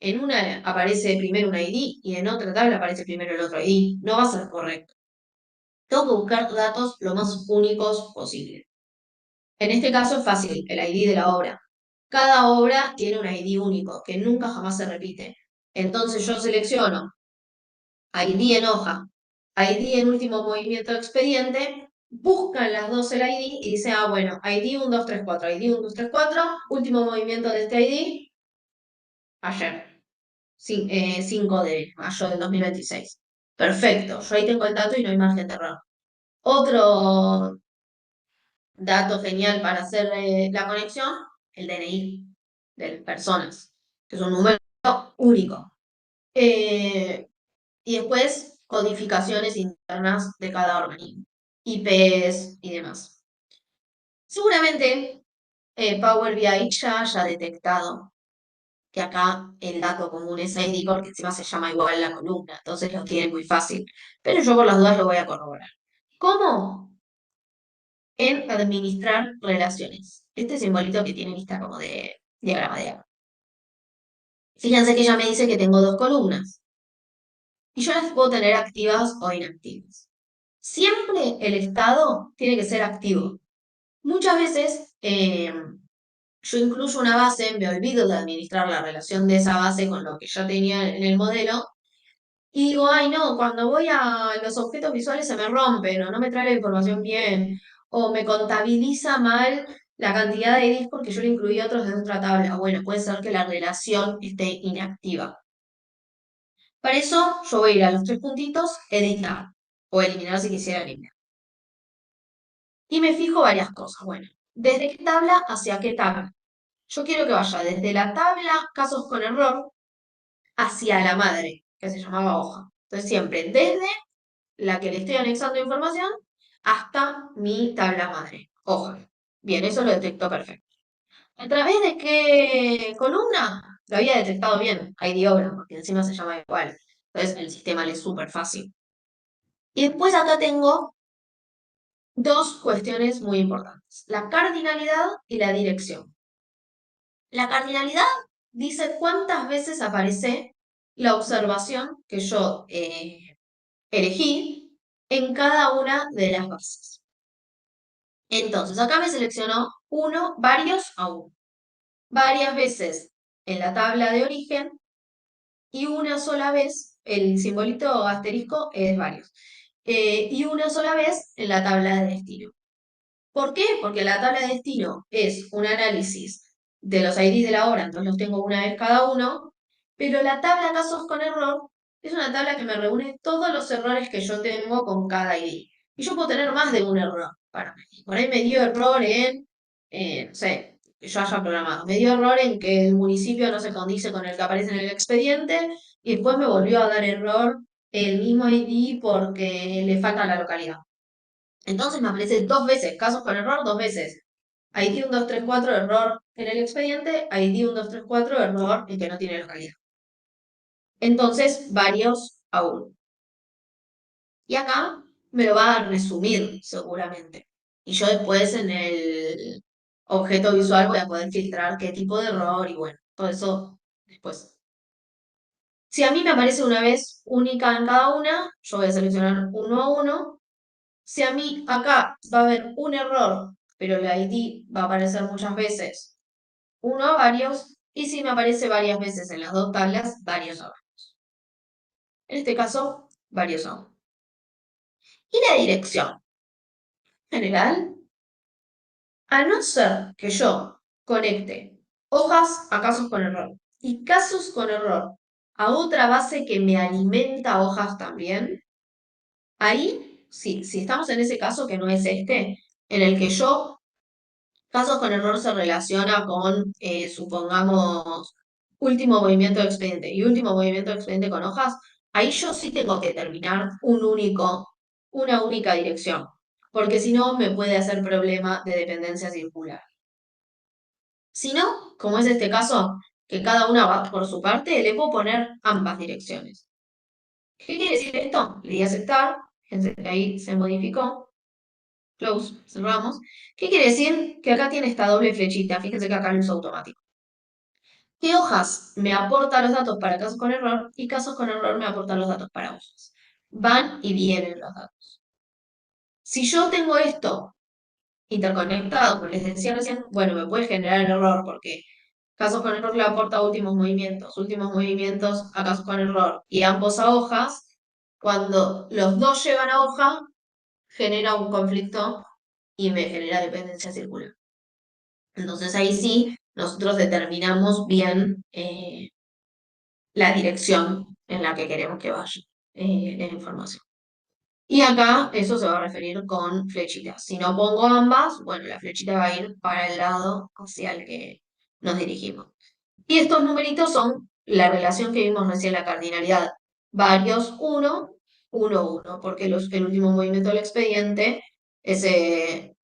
Speaker 1: en una aparece primero un ID y en otra tabla aparece primero el otro ID. No va a ser correcto. Tengo que buscar datos lo más únicos posible. En este caso es fácil, el ID de la obra. Cada obra tiene un ID único, que nunca jamás se repite. Entonces yo selecciono ID en hoja, ID en último movimiento de expediente, buscan las dos el ID y dice, bueno, ID 1234, ID 1234, último movimiento de este ID, ayer, 5 de mayo del 2026. Perfecto, yo ahí tengo el dato y no hay margen de error. Otro dato genial para hacer la conexión, el DNI de las personas, que es un número único. Y después codificaciones internas de cada organismo, IPs y demás. Seguramente Power BI ya haya detectado que acá el dato común es ID porque encima se llama igual la columna, entonces lo tiene muy fácil. Pero yo por las dudas lo voy a corroborar. ¿Cómo? En administrar relaciones. Este simbolito que tiene vista como de diagrama de agua. Fíjense que ella me dice que tengo dos columnas y yo las puedo tener activas o inactivas. Siempre el estado tiene que ser activo. Muchas veces yo incluyo una base, me olvido de administrar la relación de esa base con lo que ya tenía en el modelo y digo, ay no, cuando voy a los objetos visuales se me rompen o no me trae la información bien o me contabiliza mal la cantidad de IDs porque yo le incluí otros de otra tabla. Bueno, puede ser que la relación esté inactiva. Para eso yo voy a ir a los tres puntitos, editar o eliminar si quisiera eliminar. Y me fijo varias cosas. Bueno, ¿desde qué tabla hacia qué tabla? Yo quiero que vaya desde la tabla casos con error hacia la madre, que se llamaba hoja. Entonces siempre desde la que le estoy anexando información hasta mi tabla madre, hoja. Bien, eso lo detectó perfecto. ¿A través de qué columna? Lo había detectado bien, ID obra, porque encima se llama igual. Entonces el sistema le es súper fácil. Y después acá tengo dos cuestiones muy importantes, la cardinalidad y la dirección. La cardinalidad dice cuántas veces aparece la observación que yo elegí en cada una de las bases. Entonces, acá me seleccionó uno, varios a uno. Varias veces en la tabla de origen y una sola vez, el simbolito asterisco es varios, y una sola vez en la tabla de destino. ¿Por qué? Porque la tabla de destino es un análisis de los IDs de la obra, entonces los tengo una vez cada uno, pero la tabla casos con error es una tabla que me reúne todos los errores que yo tengo con cada ID. Y yo puedo tener más de un error. Para por ahí me dio error en, no sé, que yo haya programado. Me dio error en que el municipio no se condice con el que aparece en el expediente y después me volvió a dar error el mismo ID porque le falta la localidad. Entonces me aparece dos veces, casos con error, dos veces. ID 1234 error en el expediente, ID 1234 error en que no tiene localidad. Entonces, varios aún. Y acá me lo va a resumir seguramente. Y yo después en el objeto visual voy a poder filtrar qué tipo de error y bueno, todo eso después. Si a mí me aparece una vez única en cada una, yo voy a seleccionar uno a uno. Si a mí acá va a haber un error, pero el ID va a aparecer muchas veces, uno a varios, y si me aparece varias veces en las dos tablas, varios a varios. En este caso, varios a uno. Y la dirección general, a no ser que yo conecte hojas a casos con error y casos con error a otra base que me alimenta hojas también, ahí, sí, si estamos en ese caso que no es este, en el que yo casos con error se relaciona con, supongamos, último movimiento de expediente y último movimiento de expediente con hojas. Ahí yo sí tengo que terminar una única dirección, porque si no me puede hacer problema de dependencia circular. Si no, como es este caso, que cada una va por su parte, le puedo poner ambas direcciones. ¿Qué quiere decir esto? Le di a aceptar, fíjense que ahí se modificó. Close, cerramos. ¿Qué quiere decir? Que acá tiene esta doble flechita, fíjense que acá lo uso automático. ¿Qué hojas me aporta los datos para casos con error? Y casos con error me aportan los datos para hojas. Van y vienen los datos. Si yo tengo esto interconectado, como les decía recién, bueno, me puede generar el error porque casos con error le aporta últimos movimientos a casos con error y ambos a hojas. Cuando los dos llegan a hoja, genera un conflicto y me genera dependencia circular. Entonces ahí sí, nosotros determinamos bien la dirección en la que queremos que vaya la información. Y acá eso se va a referir con flechitas. Si no pongo ambas, bueno, la flechita va a ir para el lado hacia el que nos dirigimos. Y estos numeritos son la relación que vimos recién, la cardinalidad. Varios, uno, uno, uno, porque el último movimiento del expediente, el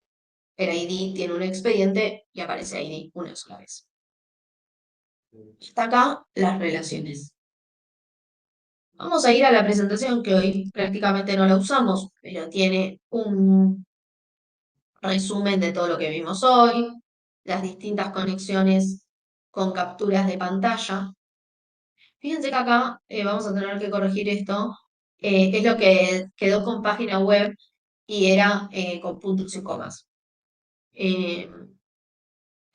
Speaker 1: ID tiene un expediente y aparece ID una sola vez. Hasta acá las relaciones. Vamos a ir a la presentación que hoy prácticamente no la usamos, pero tiene un resumen de todo lo que vimos hoy, las distintas conexiones con capturas de pantalla. Fíjense que acá vamos a tener que corregir esto. Es lo que quedó con página web y era con puntos y comas. Eh,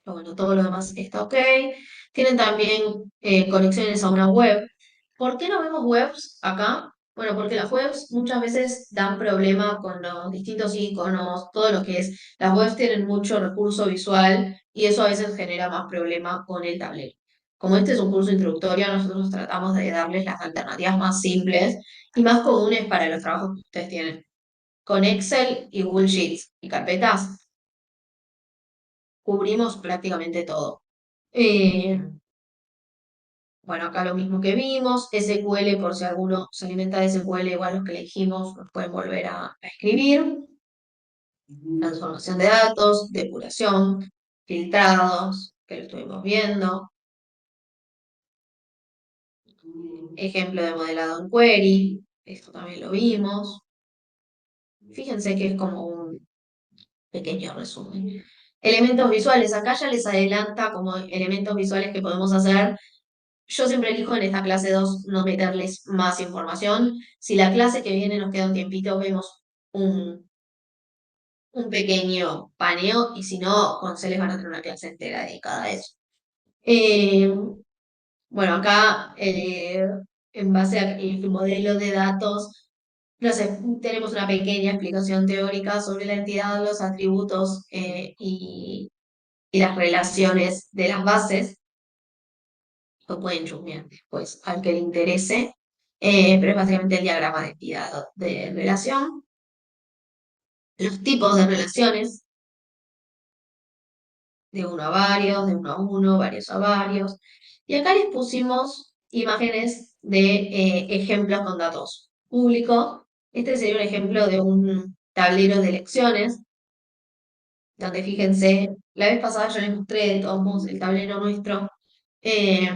Speaker 1: pero bueno, todo lo demás está ok. Tienen también conexiones a una web. ¿Por qué no vemos webs acá? Bueno, porque las webs muchas veces dan problema con los distintos iconos, todo lo que es. Las webs tienen mucho recurso visual y eso a veces genera más problema con el tablero. Como este es un curso introductorio, nosotros tratamos de darles las alternativas más simples y más comunes para los trabajos que ustedes tienen. Con Excel y Google Sheets y carpetas cubrimos prácticamente todo. Eh, bueno, acá lo mismo que vimos, SQL por si alguno se alimenta de SQL, igual los que elegimos nos pueden volver a escribir. Transformación de datos, depuración, filtrados, que lo estuvimos viendo. Ejemplo de modelado en query, esto también lo vimos. Fíjense que es como un pequeño resumen. Elementos visuales, acá ya les adelanta como elementos visuales que podemos hacer. Yo siempre elijo en esta clase 2 no meterles más información. Si la clase que viene nos queda un tiempito, vemos un pequeño paneo y si no, con C les van a tener una clase entera dedicada a eso. Eh, bueno, acá en base al modelo de datos, no sé, tenemos una pequeña explicación teórica sobre la entidad, los atributos y las relaciones de las bases. Lo pueden chusmear después al que le interese, pero es básicamente el diagrama de entidad de relación, los tipos de relaciones, de uno a varios, de uno a uno, varios a varios. Y acá les pusimos imágenes de ejemplos con datos públicos. Este sería un ejemplo de un tablero de elecciones, donde fíjense, la vez pasada yo les mostré de todos modos el tablero nuestro eh,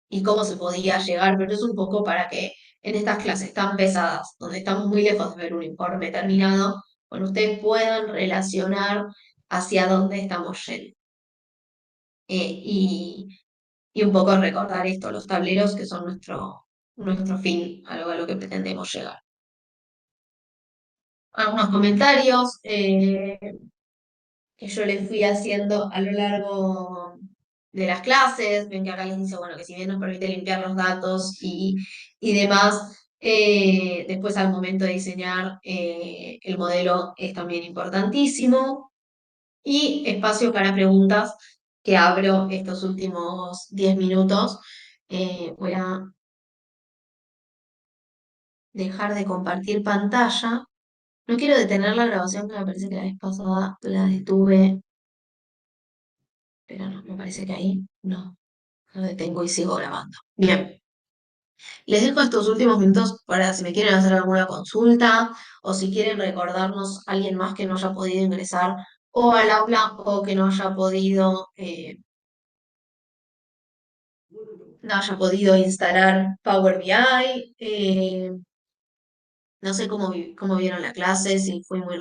Speaker 1: y cómo se podía llegar, pero es un poco para que en estas clases tan pesadas, donde estamos muy lejos de ver un informe terminado, bueno, ustedes puedan relacionar hacia dónde estamos yendo. Y un poco recordar esto, los tableros que son nuestro fin, algo a lo que pretendemos llegar. Algunos comentarios que yo les fui haciendo a lo largo de las clases. Ven que acá les dice, bueno, que si bien nos permite limpiar los datos y demás, después al momento de diseñar el modelo es también importantísimo. Y espacio para preguntas que abro estos últimos 10 minutos. Voy a dejar de compartir pantalla. No quiero detener la grabación, que me parece que la vez pasada la detuve, pero no, me parece que ahí no. Lo detengo y sigo grabando. Bien, les dejo estos últimos minutos para si me quieren hacer alguna consulta o si quieren recordarnos a alguien más que no haya podido ingresar o al aula o que no haya podido instalar Power BI. No sé cómo vieron la clase, si fue muy